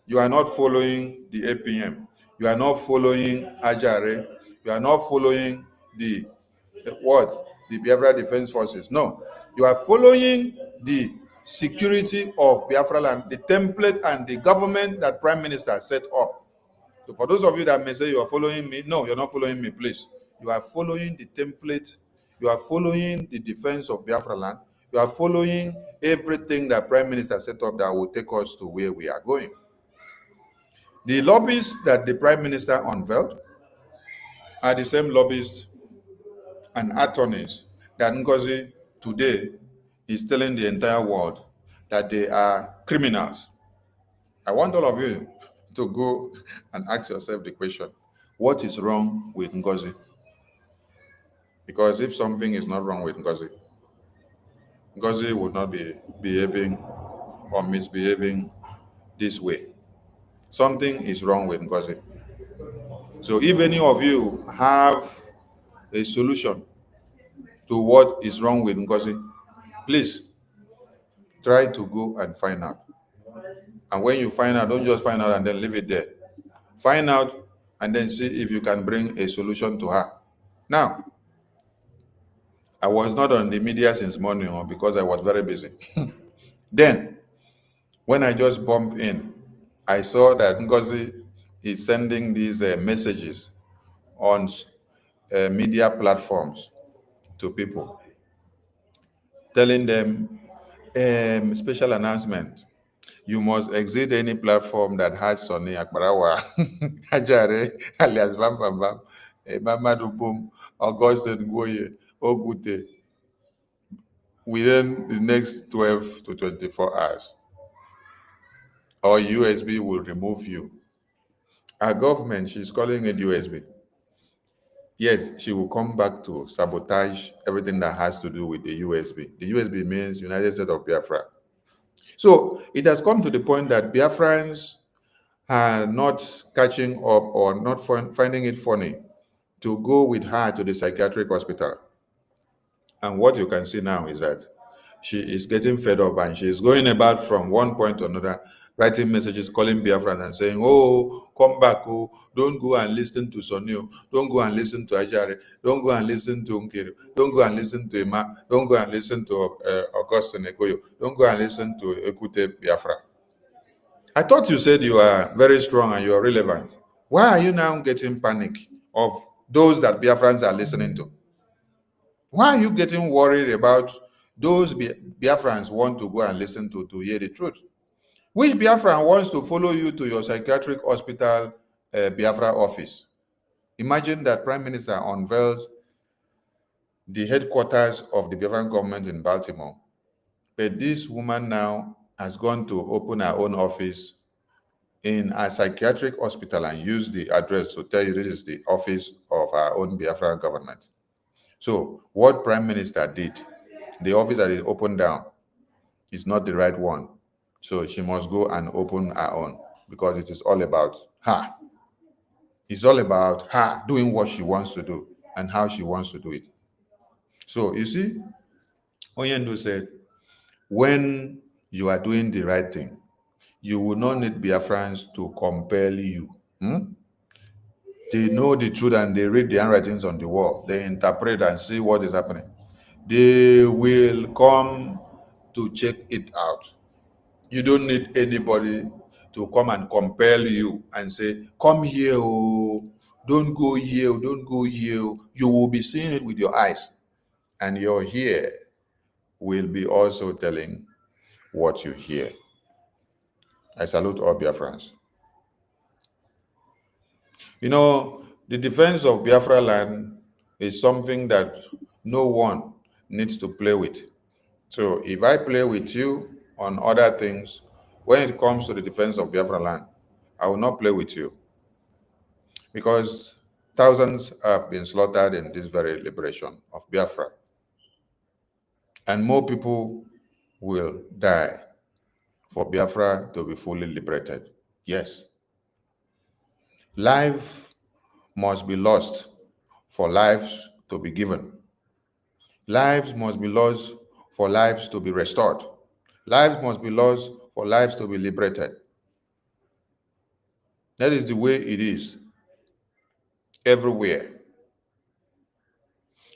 you are not following the APM, you are not following Ajare, you are not following the Biafra Defense Forces. No, you are following the security of Biafra land, the template and the government that Prime Minister set up. So for those of you that may say you are following me, no, you're not following me, please. You are following the template, you are following the defense of Biafra land, you are following everything that Prime Minister set up that will take us to where we are going. The lobbies that the Prime Minister unveiled are the same lobbies and attorneys that NGOZI today is telling the entire world that they are criminals. I want all of you to go and ask yourself the question, what is wrong with NGOZI? Because if something is not wrong with NGOZI, NGOZI would not be behaving or misbehaving this way. Something is wrong with NGOZI. So if any of you have a solution to what is wrong with NGOZI, please try to go and find out. And when you find out, don't just find out and then leave it there. Find out and then see if you can bring a solution to her. Now, I was not on the media since morning because I was very busy. Then, when I just bumped in, I saw that NGOZI is sending these messages on media platforms to people, telling them, special announcement, you must exit any platform that has Sonny Akbarawa, Ajare, alias Bam Bam Bam, Mamadou Boum, Augustin Goye, Ogute, within the next 12 to 24 hours. Or USB will remove you. Our government, she's calling it USB. Yes, she will come back to sabotage everything that has to do with the USB. The USB means United States of Biafra. So it has come to the point that Biafrans are not catching up or not finding it funny to go with her to the psychiatric hospital. And what you can see now is that she is getting fed up and she is going about from one point to another, writing messages, calling Biafrans and saying, oh, come back, oh, don't go and listen to Sonio, don't go and listen to Ajare, don't go and listen to Unkiru, don't go and listen to Emma, don't go and listen to Augustin Ekoyo, don't go and listen to Ekute Biafra. I thought you said you are very strong and you are relevant. Why are you now getting panic of those that Biafrans are listening to? Why are you getting worried about those Biafrans want to go and listen to hear the truth. Which Biafran wants to follow you to your psychiatric hospital Biafra office? Imagine that Prime Minister unveils the headquarters of the Biafran government in Baltimore. But this woman now has gone to open her own office in a psychiatric hospital and use the address to tell you this is the office of our own Biafra government. So what Prime Minister did, the office that is opened down, is not the right one. So she must go and open her own because it is all about her. It's all about her doing what she wants to do and how she wants to do it. So you see, Oyendo said, when you are doing the right thing, you will not need Biafrans to compel you. They know the truth and they read the handwritings on the wall. They interpret and see what is happening. They will come to check it out. You don't need anybody to come and compel you and say, come here, oh, don't go here, don't go here. You will be seeing it with your eyes. And your ear will be also telling what you hear. I salute all Biafrans. You know, the defense of Biafra land is something that no one needs to play with. So if I play with you on other things, when it comes to the defense of Biafra land, I will not play with you. Because thousands have been slaughtered in this very liberation of Biafra. And more people will die for Biafra to be fully liberated. Yes. Life must be lost for lives to be given. Lives must be lost for lives to be restored. Lives must be lost for lives to be liberated. That is the way it is everywhere.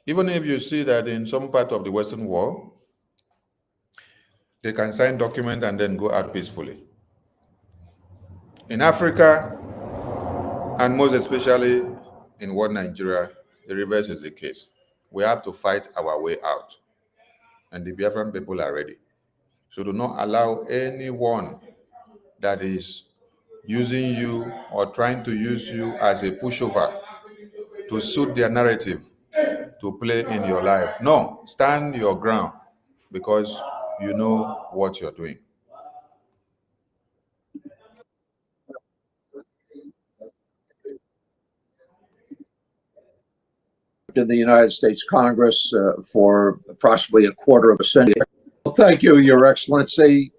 Even if you see that in some part of the Western world, they can sign documents and then go out peacefully. In Africa, and most especially in one Nigeria, the reverse is the case. We have to fight our way out. And the Biafran people are ready. So do not allow anyone that is using you or trying to use you as a pushover to suit their narrative to play in your life. No, stand your ground because you know what you're doing. In the United States Congress for approximately a quarter of a century. Well, thank you, Your Excellency.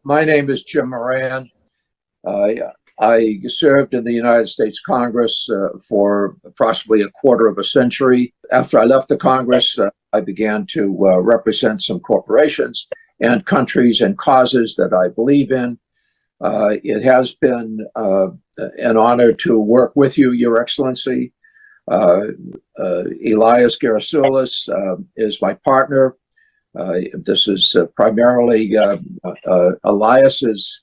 My name is Jim Moran. I served in the United States Congress for approximately a quarter of a century. After I left the Congress, I began to represent some corporations and countries and causes that I believe in. It has been an honor to work with you, Your Excellency. Elias Gerasulis is my partner. This is primarily Elias's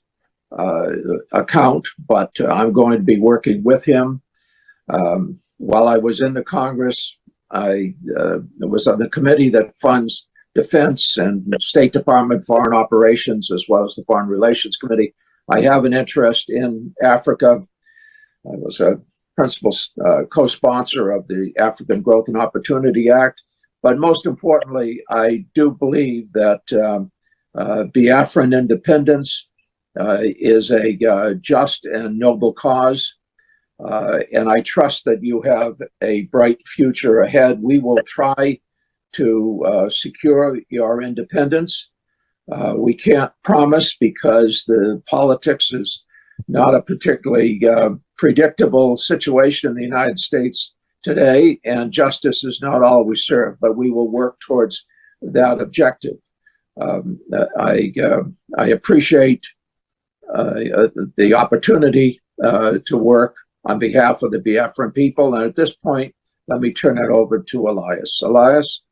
account, but I'm going to be working with him. While I was in the Congress, I was on the committee that funds defense and State Department foreign operations, as well as the Foreign Relations Committee. I have an interest in Africa. I was a principal co-sponsor of the African Growth and Opportunity Act. But most importantly, I do believe that Biafran independence is a just and noble cause. And I trust that you have a bright future ahead. We will try to secure your independence. We can't promise because the politics is not a particularly predictable situation in the United States today, and justice is not always served, but we will work towards that objective. I appreciate the opportunity to work on behalf of the Biafran people, and at this point, let me turn it over to Elias. Elias?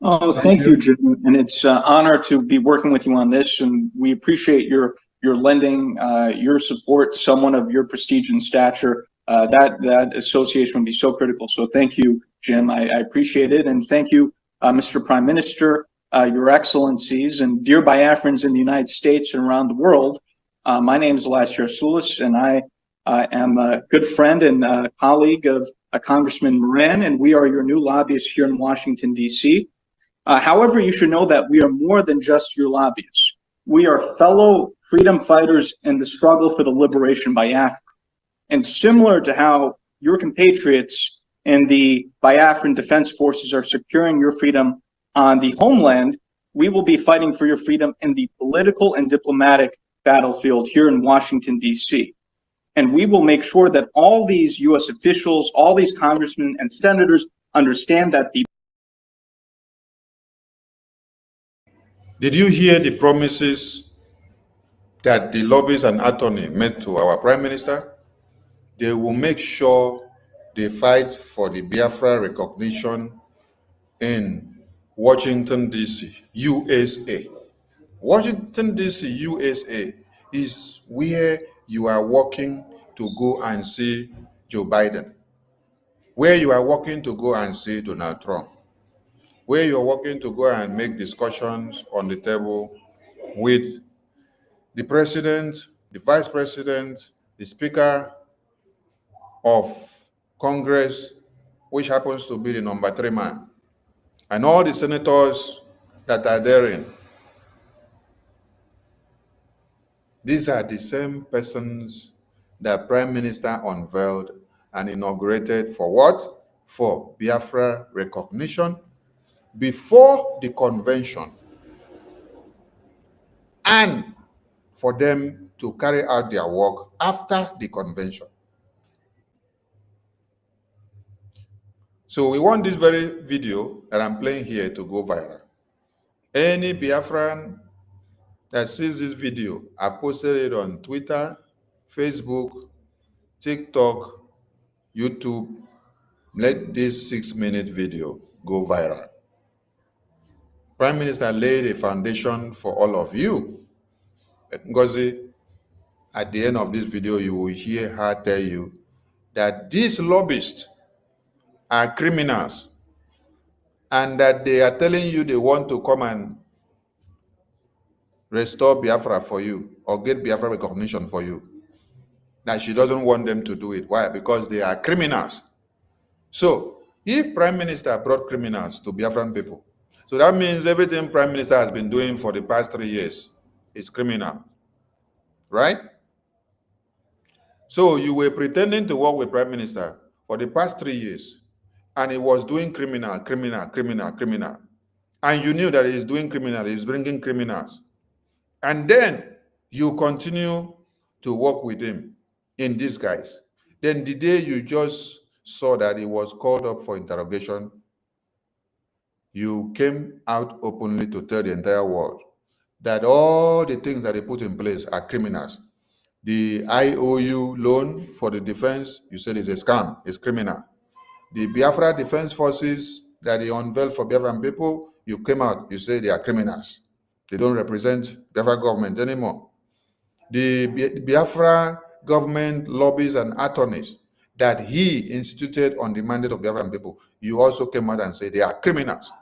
Oh, thank you, Jim, and it's an honor to be working with you on this, and we appreciate your lending your support, someone of your prestige and stature. That association would be so critical. So thank you, Jim. I appreciate it. And thank you, Mr. Prime Minister. Your Excellencies, and dear Biafrans in the United States and around the world. My name is Elias Yarsulis, and I am a good friend and colleague of Congressman Moran, and we are your new lobbyists here in Washington, D.C. However, you should know that we are more than just your lobbyists. We are fellow freedom fighters in the struggle for the liberation by Biafra. And similar to how your compatriots in the Biafran Defense Forces are securing your freedom on the homeland, we will be fighting for your freedom in the political and diplomatic battlefield here in Washington, D.C. And we will make sure that all these U.S. officials, all these congressmen and senators understand that the... Did you hear the promises that the lobbyists and attorney made to our Prime Minister? They will make sure they fight for the Biafra recognition in Washington, D.C., USA. Washington, D.C., USA is where you are working to go and see Joe Biden, where you are working to go and see Donald Trump, where you're working to go and make discussions on the table with the president, the vice president, the speaker of Congress, which happens to be the number 3 man, and all the senators that are therein. These are the same persons that Prime Minister unveiled and inaugurated for what? For Biafra recognition before the convention, and for them to carry out their work after the convention. So we want this very video that I'm playing here to go viral. Any Biafran that sees this video, I posted it on Twitter, Facebook, TikTok, YouTube. Let this 6-minute video go viral. Prime Minister laid a foundation for all of you. NGOZI, at the end of this video, you will hear her tell you that these lobbyists are criminals and that they are telling you they want to come and restore Biafra for you or get Biafra recognition for you. That she doesn't want them to do it. Why? Because they are criminals. So, if Prime Minister brought criminals to Biafran people, so that means everything Prime Minister has been doing for the past 3 years is criminal, right? So you were pretending to work with Prime Minister for the past 3 years, and he was doing criminal, and you knew that he's doing criminal, he's bringing criminals, and then you continue to work with him in disguise. Then the day you just saw that he was called up for interrogation, you came out openly to tell the entire world that all the things that they put in place are criminals. The IOU loan for the defense, you said is a scam, it's criminal. The Biafra Defense Forces that they unveiled for Biafran people, you came out, you say they are criminals. They don't represent Biafra government anymore. The Biafra government lobbies and attorneys that he instituted on the mandate of Biafran people, you also came out and said they are criminals.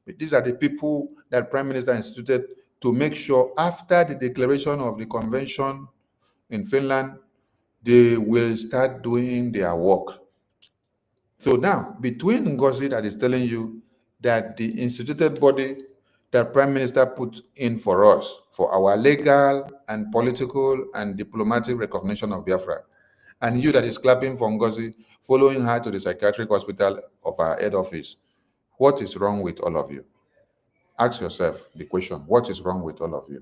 But these are the people that Prime Minister instituted to make sure after the declaration of the convention in Finland, they will start doing their work. So now, between NGOZI that is telling you that the instituted body that Prime Minister put in for us, for our legal and political and diplomatic recognition of Biafra, and you that is clapping for NGOZI, following her to the psychiatric hospital of our head office, what is wrong with all of you? Ask yourself the question, what is wrong with all of you?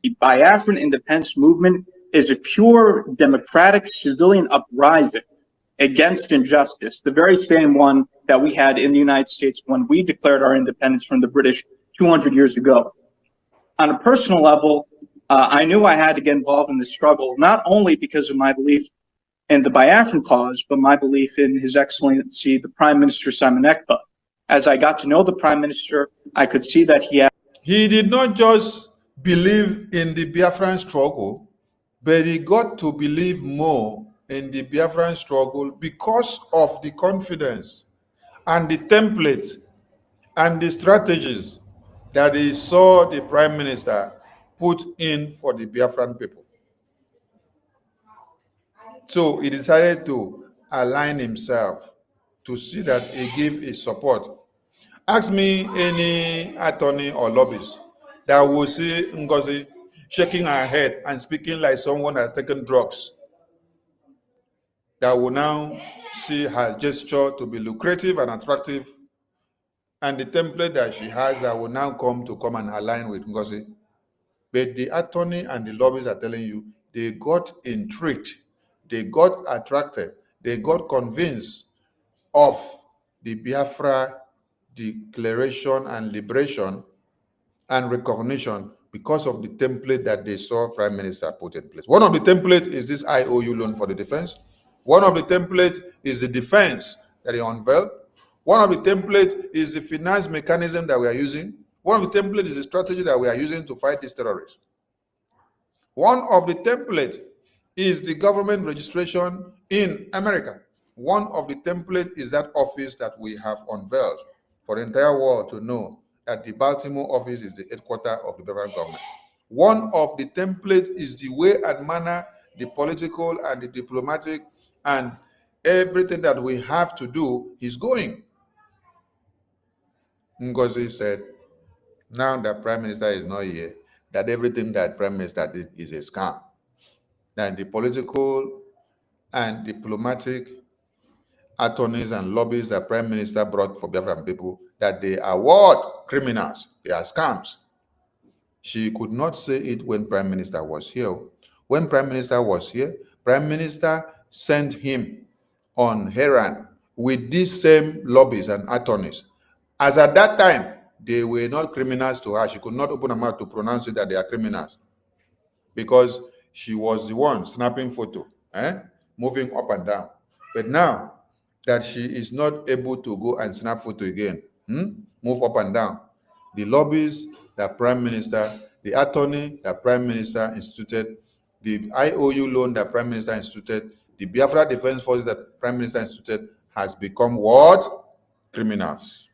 The Biafran independence movement is a pure democratic civilian uprising against injustice, the very same one that we had in the United States when we declared our independence from the British 200 years ago. On a personal level, I knew I had to get involved in this struggle, not only because of my belief in the Biafran cause, but my belief in His Excellency, the Prime Minister Simon Ekpa. As I got to know the Prime Minister, I could see that he did not just believe in the Biafran struggle, but he got to believe more in the Biafran struggle because of the confidence and the template and the strategies that he saw the Prime Minister put in for the Biafran people. So he decided to align himself to see that he give his support. Ask me any attorney or lobbyist that will see NGOZI shaking her head and speaking like someone has taken drugs, that will now see her gesture to be lucrative and attractive, and the template that she has that will now come and align with NGOZI. But the attorney and the lobbyists are telling you they got intrigued, they got attracted, they got convinced of the Biafra declaration and liberation and recognition because of the template that they saw Prime Minister put in place. One of the templates is this IOU loan for the defense. One of the templates is the defense that he unveiled. One of the templates is the finance mechanism that we are using. One of the templates is the strategy that we are using to fight these terrorists. One of the templates is the government registration in America. One of the templates is that office that we have unveiled for the entire world to know that the Baltimore office is the headquarters of the federal government. One of the templates is the way and manner, the political and the diplomatic and everything that we have to do is going. NGOZI said, now that Prime Minister is not here, that everything that Prime Minister did is a scam. That the political and diplomatic attorneys and lobbies that Prime Minister brought for Biafran people, that they are what? Criminals. They are scams. She could not say it when Prime Minister was here. When Prime Minister was here, Prime Minister sent him on errand with these same lobbies and attorneys. As at that time, they were not criminals to her. She could not open her mouth to pronounce it that they are criminals because she was the one snapping photo, moving up and down. But now that she is not able to go and snap photo again, move up and down, the lobbies that Prime Minister, the attorney that Prime Minister instituted, the IOU loan that Prime Minister instituted, the Biafra Defense Forces that Prime Minister instituted has become what? Criminals.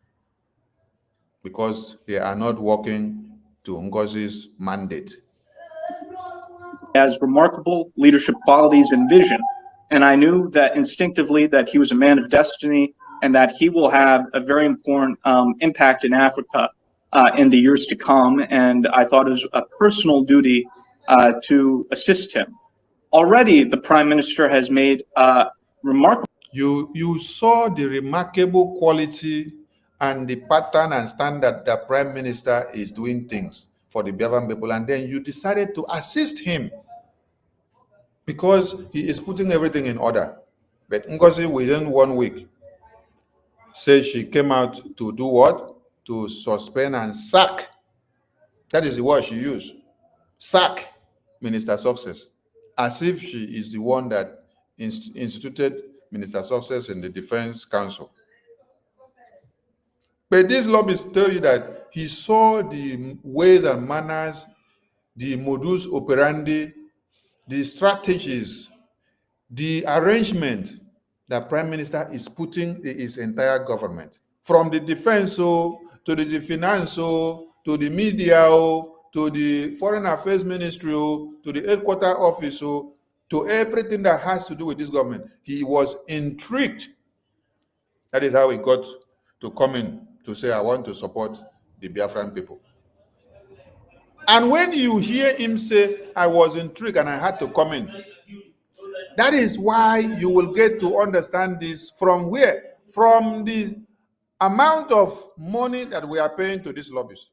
Because they are not working to NGOZI's mandate. He has remarkable leadership qualities and vision. And I knew that instinctively that he was a man of destiny and that he will have a very important impact in Africa in the years to come. And I thought it was a personal duty to assist him. Already, the Prime Minister has made remarkable. You saw the remarkable quality and the pattern and standard that Prime Minister is doing things for the Biafran people, and then you decided to assist him because he is putting everything in order. But NGOZI, within 1 week, says she came out to do what? To suspend and sack. That is the word she used. Sack Minister Success, as if she is the one that instituted Minister Success in the Defense Council. But these lobbyists tell you that he saw the ways and manners, the modus operandi, the strategies, the arrangement that Prime Minister is putting in his entire government. From the defense to the finance to the media to the foreign affairs ministry to the headquarters office to everything that has to do with this government. He was intrigued. That is how he got to come in to say, I want to support the Biafran people. And when you hear him say, I was intrigued and I had to come in, that is why you will get to understand this from where? From the amount of money that we are paying to these lobbies.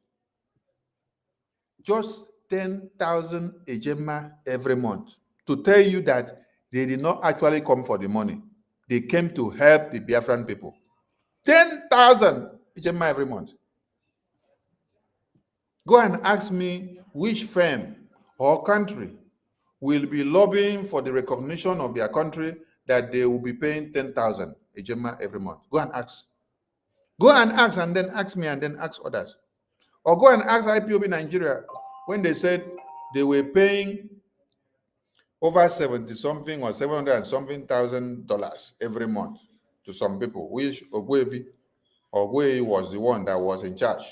Just 10,000 ejema every month to tell you that they did not actually come for the money. They came to help the Biafran people. 10,000 ejema every month. Go and ask me which firm or country will be lobbying for the recognition of their country that they will be paying 10,000 ejema every month. Go and ask. Go and ask and then ask me and then ask others. Or go and ask IPOB Nigeria when they said they were paying over 70-something or 700 and something thousand dollars every month to some people, which Ogwevi, OGOJA was the one that was in charge.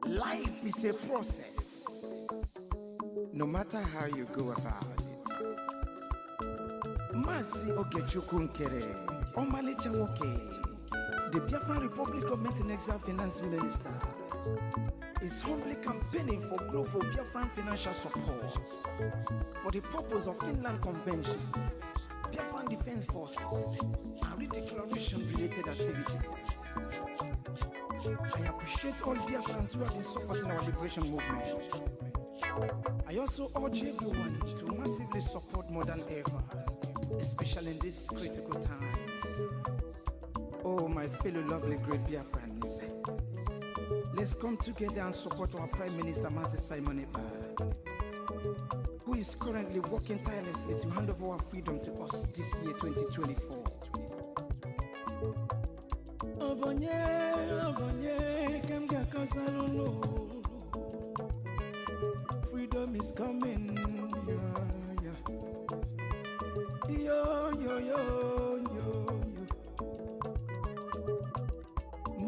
Life is a process, no matter how you go about it. Mazi Okechukwu Omale Chanwoke, the Biafran Republic Government and Exile Finance Minister, is humbly campaigning for global Biafran financial support for the purpose of Finland Convention, Biafran Defense Forces, and redeclaration-related activities. I appreciate all Biafrans who have been supporting our liberation movement. I also urge everyone to massively support more than ever, especially in these critical times. Oh, my fellow lovely great Biafrans, let's come together and support our Prime Minister Mazi Simon Ekpa, who is currently working tirelessly to hand over our freedom to us this year 2024. Freedom is coming, yeah. Yo.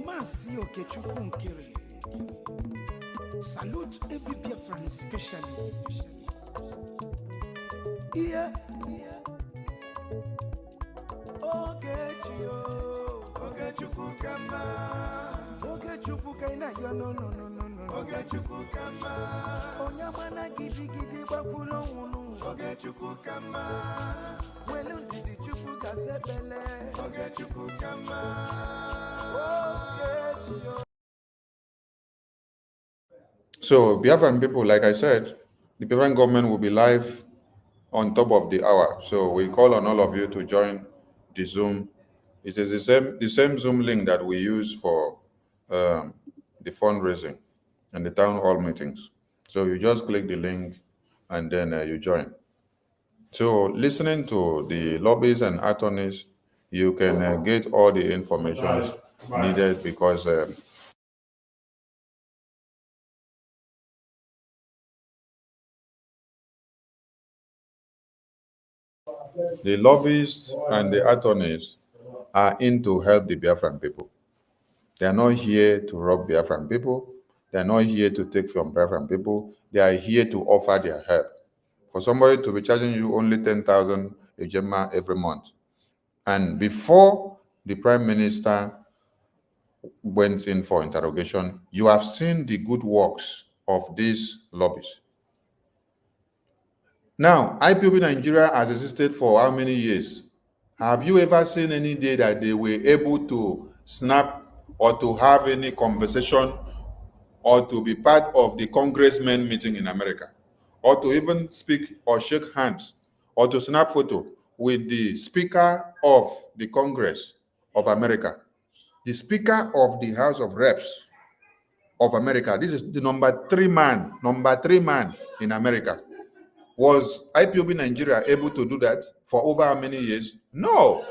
Masi Okechukwu. Salute every Biafran especially. Yeah. Okechukwu kama. Okechukwu kaina yo no. Okechukwu kama. Onyamana gidi bakulo wunu. Okechukwu kama. Welu didi chukwu kasebele. Okechukwu kama. So, Biafran people, like I said, the Biafran government will be live on top of the hour. So we call on all of you to join the Zoom. It is the same Zoom link that we use for the fundraising and the town hall meetings. So you just click the link and then you join. So listening to the lobbies and attorneys, you can get all the information needed because the lobbyists and the attorneys are in to help the Biafran people. They are not here to rob Biafran people. They are not here to take from Biafran people. They are here to offer their help. For somebody to be charging you only 10,000 Ejema every month, and before the Prime Minister went in for interrogation, you have seen the good works of these lobbies. Now, IPOB Nigeria has existed for how many years? Have you ever seen any day that they were able to snap or to have any conversation or to be part of the congressmen meeting in America, or to even speak or shake hands or to snap photo with the Speaker of the Congress of America, the Speaker of the House of Reps of America? This is the number three man in America. Was IPOB Nigeria able to do that for over how many years? No.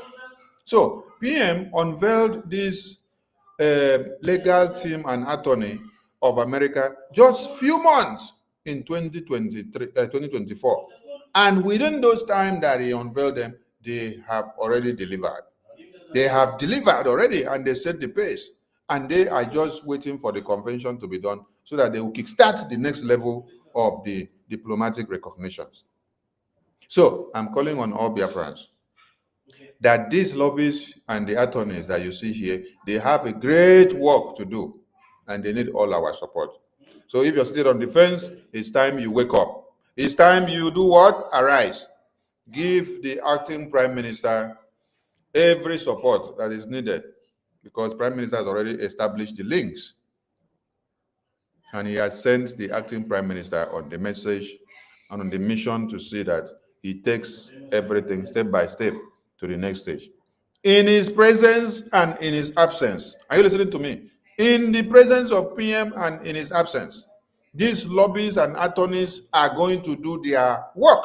So PM unveiled this legal team and attorney of America just few months in 2024. And within those time that he unveiled them, they have already delivered. They have delivered already and they set the pace. And they are just waiting for the convention to be done so that they will kickstart the next level of the diplomatic recognitions. So I'm calling on all Biafrans that these lobbies and the attorneys that you see here, they have a great work to do and they need all our support. So if you're still on the fence, it's time you wake up. It's time you do what? Arise. Give the acting Prime Minister every support that is needed because Prime Minister has already established the links and he has sent the acting Prime Minister on the message and on the mission to see that he takes everything step by step to the next stage. In his presence and in his absence. Are you listening to me? In the presence of PM and in his absence, these lobbies and attorneys are going to do their work.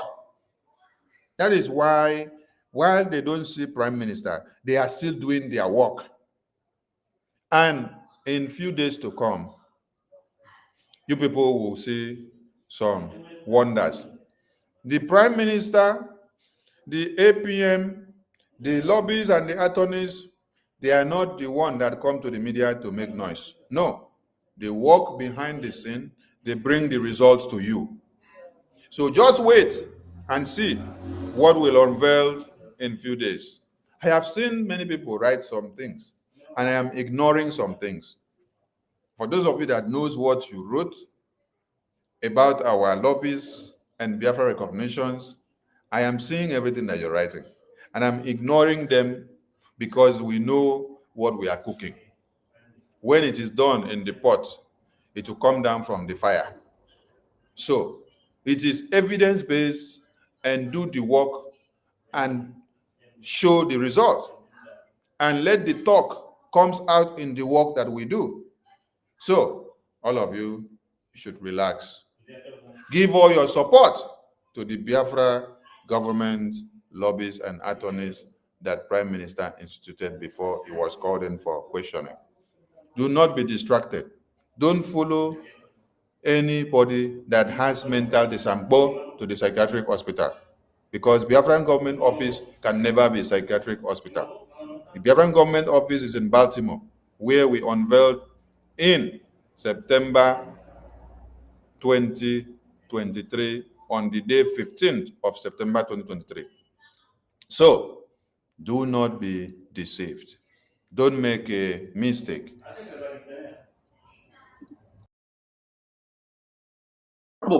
That is why, while they don't see Prime Minister, they are still doing their work. And in few days to come, you people will see some wonders The Prime Minister, the APM, the lobbies and the attorneys, they are not the one that come to the media to make noise. No, they work behind the scene, they bring the results to you. So just wait and see what will unveil in few days. I have seen many people write some things, and I am ignoring some things. For those of you that knows what you wrote about our lobbies and Biafra recognitions, I am seeing everything that you're writing, and I'm ignoring them because we know what we are cooking. When it is done in the pot, it will come down from the fire. So it is evidence-based, and do the work and show the result, and let the talk comes out in the work that we do. So all of you should relax. Give all your support to the Biafra government, lobbies, and attorneys that Prime Minister instituted before he was called in for questioning. Do not be distracted. Don't follow anybody that has mental disambo to the psychiatric hospital, because Biafran government office can never be a psychiatric hospital. The Biafran government office is in Baltimore, where we unveiled in September 2023, on the day 15th of September 2023. So do not be deceived. Don't make a mistake.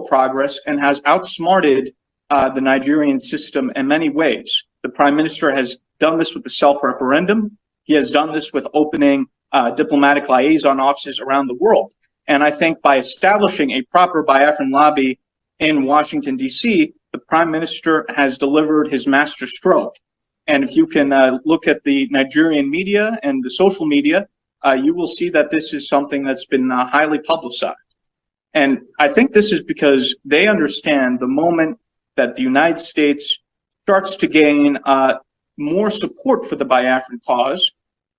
Progress and has outsmarted the Nigerian system in many ways. The Prime Minister has done this with the self-referendum. He has done this with opening diplomatic liaison offices around the world. And I think by establishing a proper Biafran lobby in Washington, D.C., the Prime Minister has delivered his master stroke. And if you can look at the Nigerian media and the social media, you will see that this is something that's been highly publicized. And I think this is because they understand the moment that the United States starts to gain more support for the Biafran cause,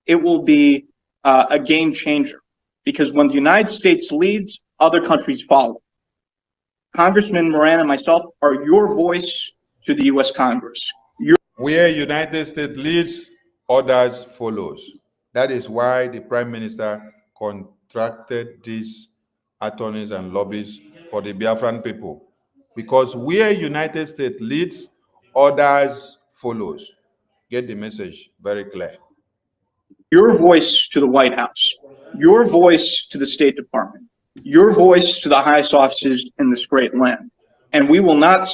it will be a game changer. Because when the United States leads, other countries follow. Congressman Moran and myself are your voice to the U.S. Congress. Where United States leads, others follows. That is why the Prime Minister contracted these attorneys and lobbies for the Biafran people. Because where United States leads, others follows. Get the message very clear. Your voice to the White House, your voice to the State Department, your voice to the highest offices in this great land. And we will not,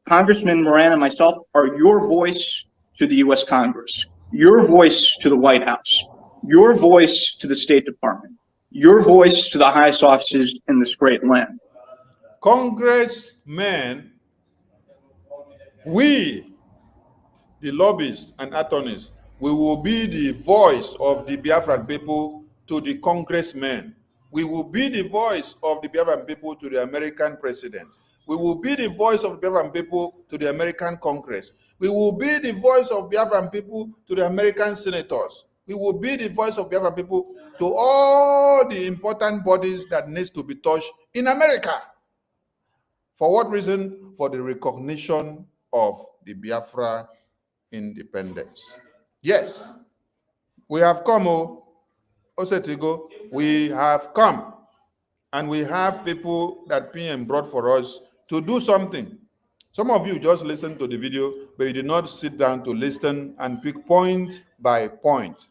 Congressman Moran and myself are your voice to the U.S. Congress, your voice to the White House, your voice to the State Department, your voice to the highest offices in this great land. Congressmen, we, the lobbyists and attorneys, we will be the voice of the Biafran people to the congressmen. We will be the voice of the Biafran people to the American president. We will be the voice of the Biafran people to the American Congress. We will be the voice of Biafran people to the American senators. We will be the voice of Biafran people to all the important bodies that needs to be touched in America. For what reason? For the recognition of the Biafra independence. Yes, we have come, Osetigo, we have come, and we have people that PM brought for us to do something. Some of you just listened to the video, but you did not sit down to listen and pick point by point.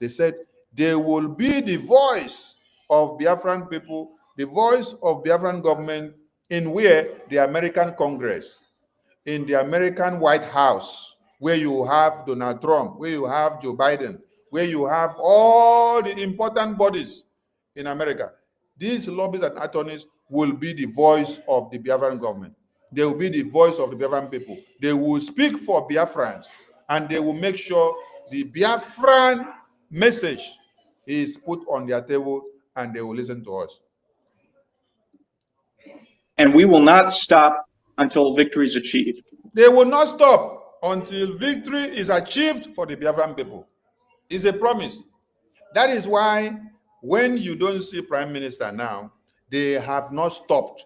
They said they will be the voice of Biafran people, the voice of Biafran government in where the American Congress, in the American White House, where you have Donald Trump, where you have Joe Biden, where you have all the important bodies in America. These lobbies and attorneys will be the voice of the Biafran government. They will be the voice of the Biafran people. They will speak for Biafrans, and they will make sure the Biafran message is put on their table, and they will listen to us. And we will not stop until victory is achieved. They will not stop until victory is achieved for the Biafran people. It's a promise. That is why when you don't see Prime Minister now, they have not stopped.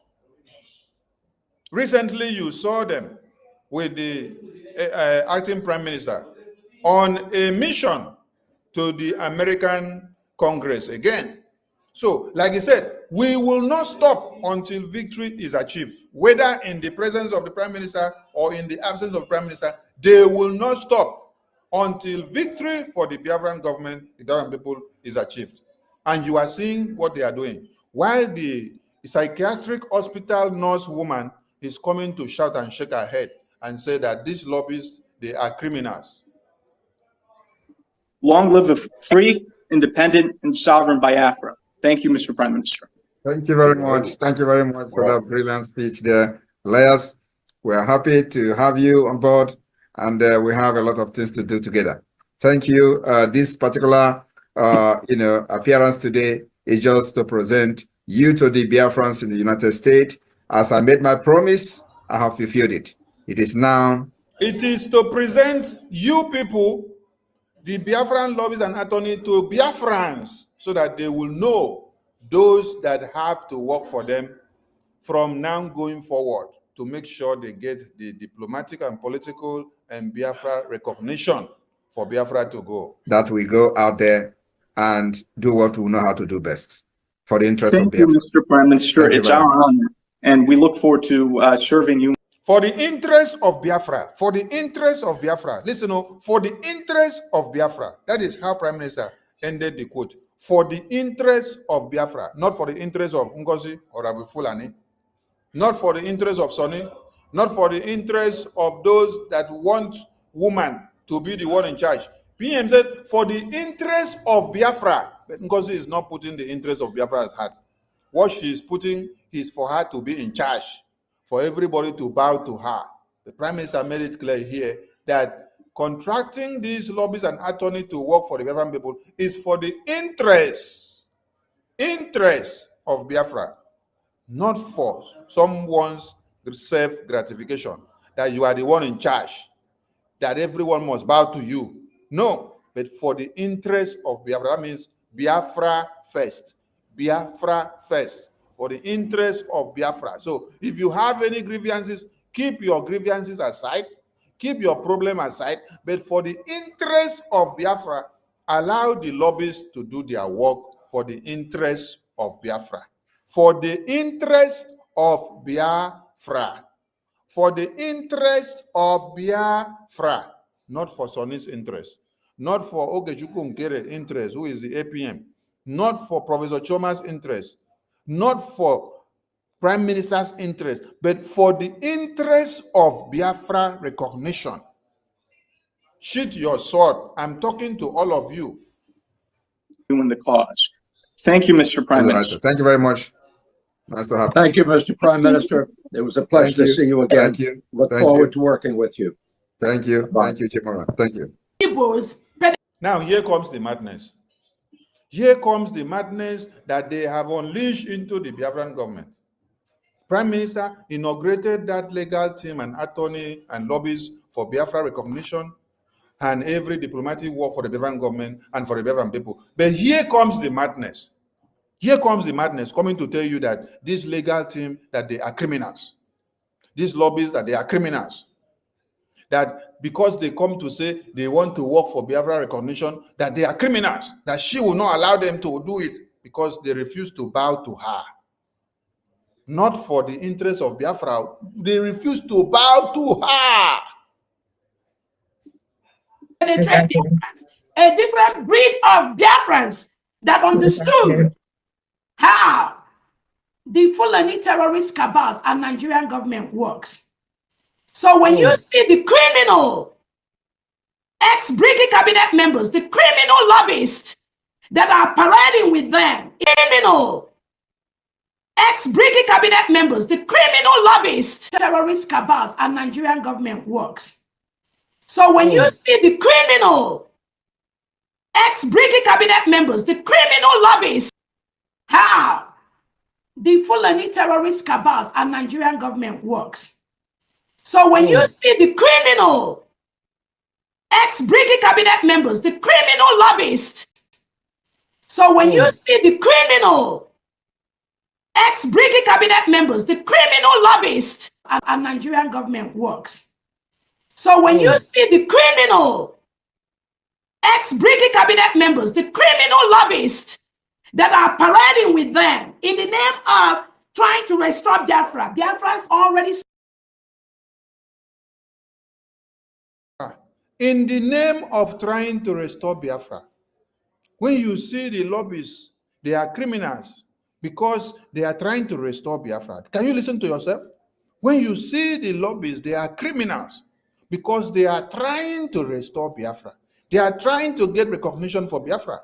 Recently, you saw them with the acting prime minister on a mission to the American Congress again. So, like I said, we will not stop until victory is achieved, whether in the presence of the prime minister or in the absence of the prime minister. They will not stop until victory for the Biafran government, the Biafran people, is achieved. And you are seeing what they are doing. While the psychiatric hospital nurse woman is coming to shout and shake her head and say that these lobbyists, they are criminals. Long live a free, independent, and sovereign Biafra. Thank you, Mr. Prime Minister. Thank you very much. Thank you very much for that brilliant speech there. Elias, we're happy to have you on board, and we have a lot of things to do together. Thank you. This particular appearance today is just to present you to the Biafrans in the United States. As I made my promise, I have fulfilled it. It is now. It is to present you people, the Biafran lobbies and attorney, to Biafrans, so that they will know those that have to work for them from now going forward, to make sure they get the diplomatic and political and Biafra recognition for Biafra to go. That we go out there and do what we know how to do best for the interest of Biafra. Thank you, Mr. Prime Minister. It's our honor, and we look forward to serving you. For the interest of Biafra, for the interest of Biafra, listen, for the interest of Biafra. That is how Prime Minister ended the quote. For the interest of Biafra, not for the interest of NGOZI or Abu Fulani, not for the interest of Sonny, not for the interest of those that want woman to be the one in charge. PM said, for the interest of Biafra, but NGOZI is not putting the interest of Biafra as heart. What she is putting is for her to be in charge, for everybody to bow to her. The Prime Minister made it clear here that contracting these lobbies and attorney to work for the Biafran people is for the interest of Biafra, not for someone's self-gratification, that you are the one in charge, that everyone must bow to you. No, but for the interest of Biafra. That means Biafra first. Biafra first. For the interest of Biafra. So if you have any grievances, keep your grievances aside, keep your problem aside, but for the interest of Biafra, allow the lobbyists to do their work for the interest of Biafra. For the interest of Biafra. For the interest of Biafra, not for Sonny's interest, not for Ogechukwu Nkere's interest, who is the APM, not for Professor Choma's interest, not for Prime Minister's interest, but for the interest of Biafra recognition. Shoot your sword. I'm talking to all of you. In the cause. Thank you, Mr. Prime Minister. Thank you very much. Nice to have you. Thank you, Mr. Prime Minister. It was a pleasure to see you again. Thank you. Look forward to working with you. Thank you. Bye. Thank you, Chimora. Thank you. Now, here comes the madness. Here comes the madness that they have unleashed into the Biafran government. Prime Minister inaugurated that legal team and attorney and lobbies for Biafra recognition and every diplomatic work for the Biafran government and for the Biafran people. But here comes the madness. Here comes the madness coming to tell you that this legal team, that they are criminals. These lobbies, that they are criminals. That because they come to say they want to work for Biafra recognition, that they are criminals. That she will not allow them to do it because they refuse to bow to her. Not for the interest of Biafra. They refuse to bow to her. A different breed of Biafrans that understood how the Fulani terrorist cabals and Nigerian government works. So when you see the criminal ex-BRGIE cabinet members, the criminal lobbyists that are parading with them, criminal ex-BRGIE cabinet members, the criminal lobbyists, terrorist cabals and Nigerian government works. So when you see the criminal ex-BRGIE cabinet members, the criminal lobbyists, how the Fulani terrorist cabals and Nigerian government works. So when you see the criminal ex-BRGIE cabinet members, the criminal lobbyists, so when you see the criminal ex-BRGIE cabinet members, the criminal lobbyists, and Nigerian government works. So when you see the criminal ex-BRGIE cabinet members, the criminal lobbyists that are parading with them in the name of trying to restore Biafra, Biafrans already. In the name of trying to restore Biafra, when you see the lobbyists, they are criminals because they are trying to restore Biafra. Can you listen to yourself? When you see the lobbyists, they are criminals because they are trying to restore Biafra. They are trying to get recognition for Biafra.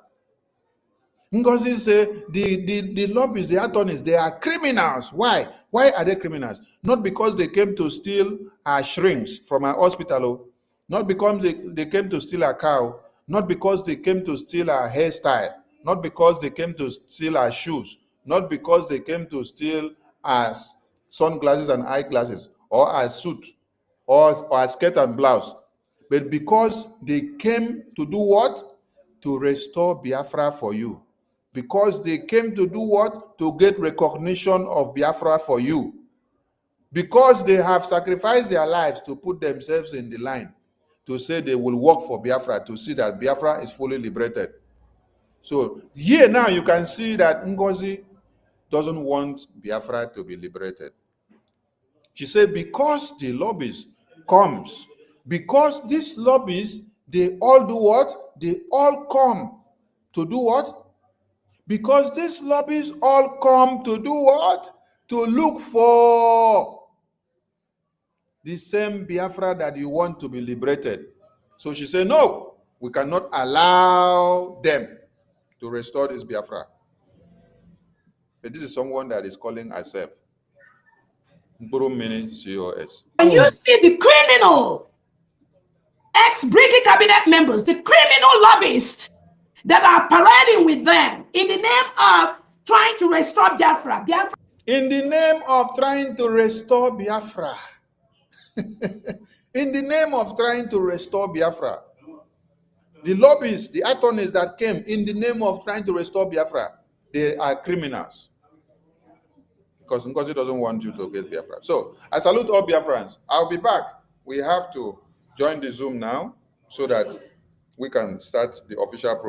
NGOZI say the lobbyists, the attorneys, they are criminals. Why? Why are they criminals? Not because they came to steal our shrinks from our hospital, not because they came to steal our cow, not because they came to steal our hairstyle, not because they came to steal our shoes, not because they came to steal our sunglasses and eyeglasses, or our suit, or our skirt and blouse, but because they came to do what? To restore Biafra for you. Because they came to do what? To get recognition of Biafra for you. Because they have sacrificed their lives to put themselves in the line, to say they will work for Biafra, to see that Biafra is fully liberated. So here now you can see that NGOZI doesn't want Biafra to be liberated. She said because the lobbies comes, because these lobbies, they all do what? They all come to do what? Because these lobbies all come to do what? To look for the same Biafra that you want to be liberated. So she said, no, we cannot allow them to restore this Biafra. But this is someone that is calling herself COS. When you see the criminal ex-BRGIE cabinet members, the criminal lobbyists that are parading with them in the name of trying to restore Biafra. In the name of trying to restore Biafra. In the name of trying to restore Biafra. The lobbyists, the attorneys that came in the name of trying to restore Biafra, they are criminals. Because NGOZI doesn't want you to get Biafra. So I salute all Biafrans. I'll be back. We have to join the Zoom now so that we can start the official program.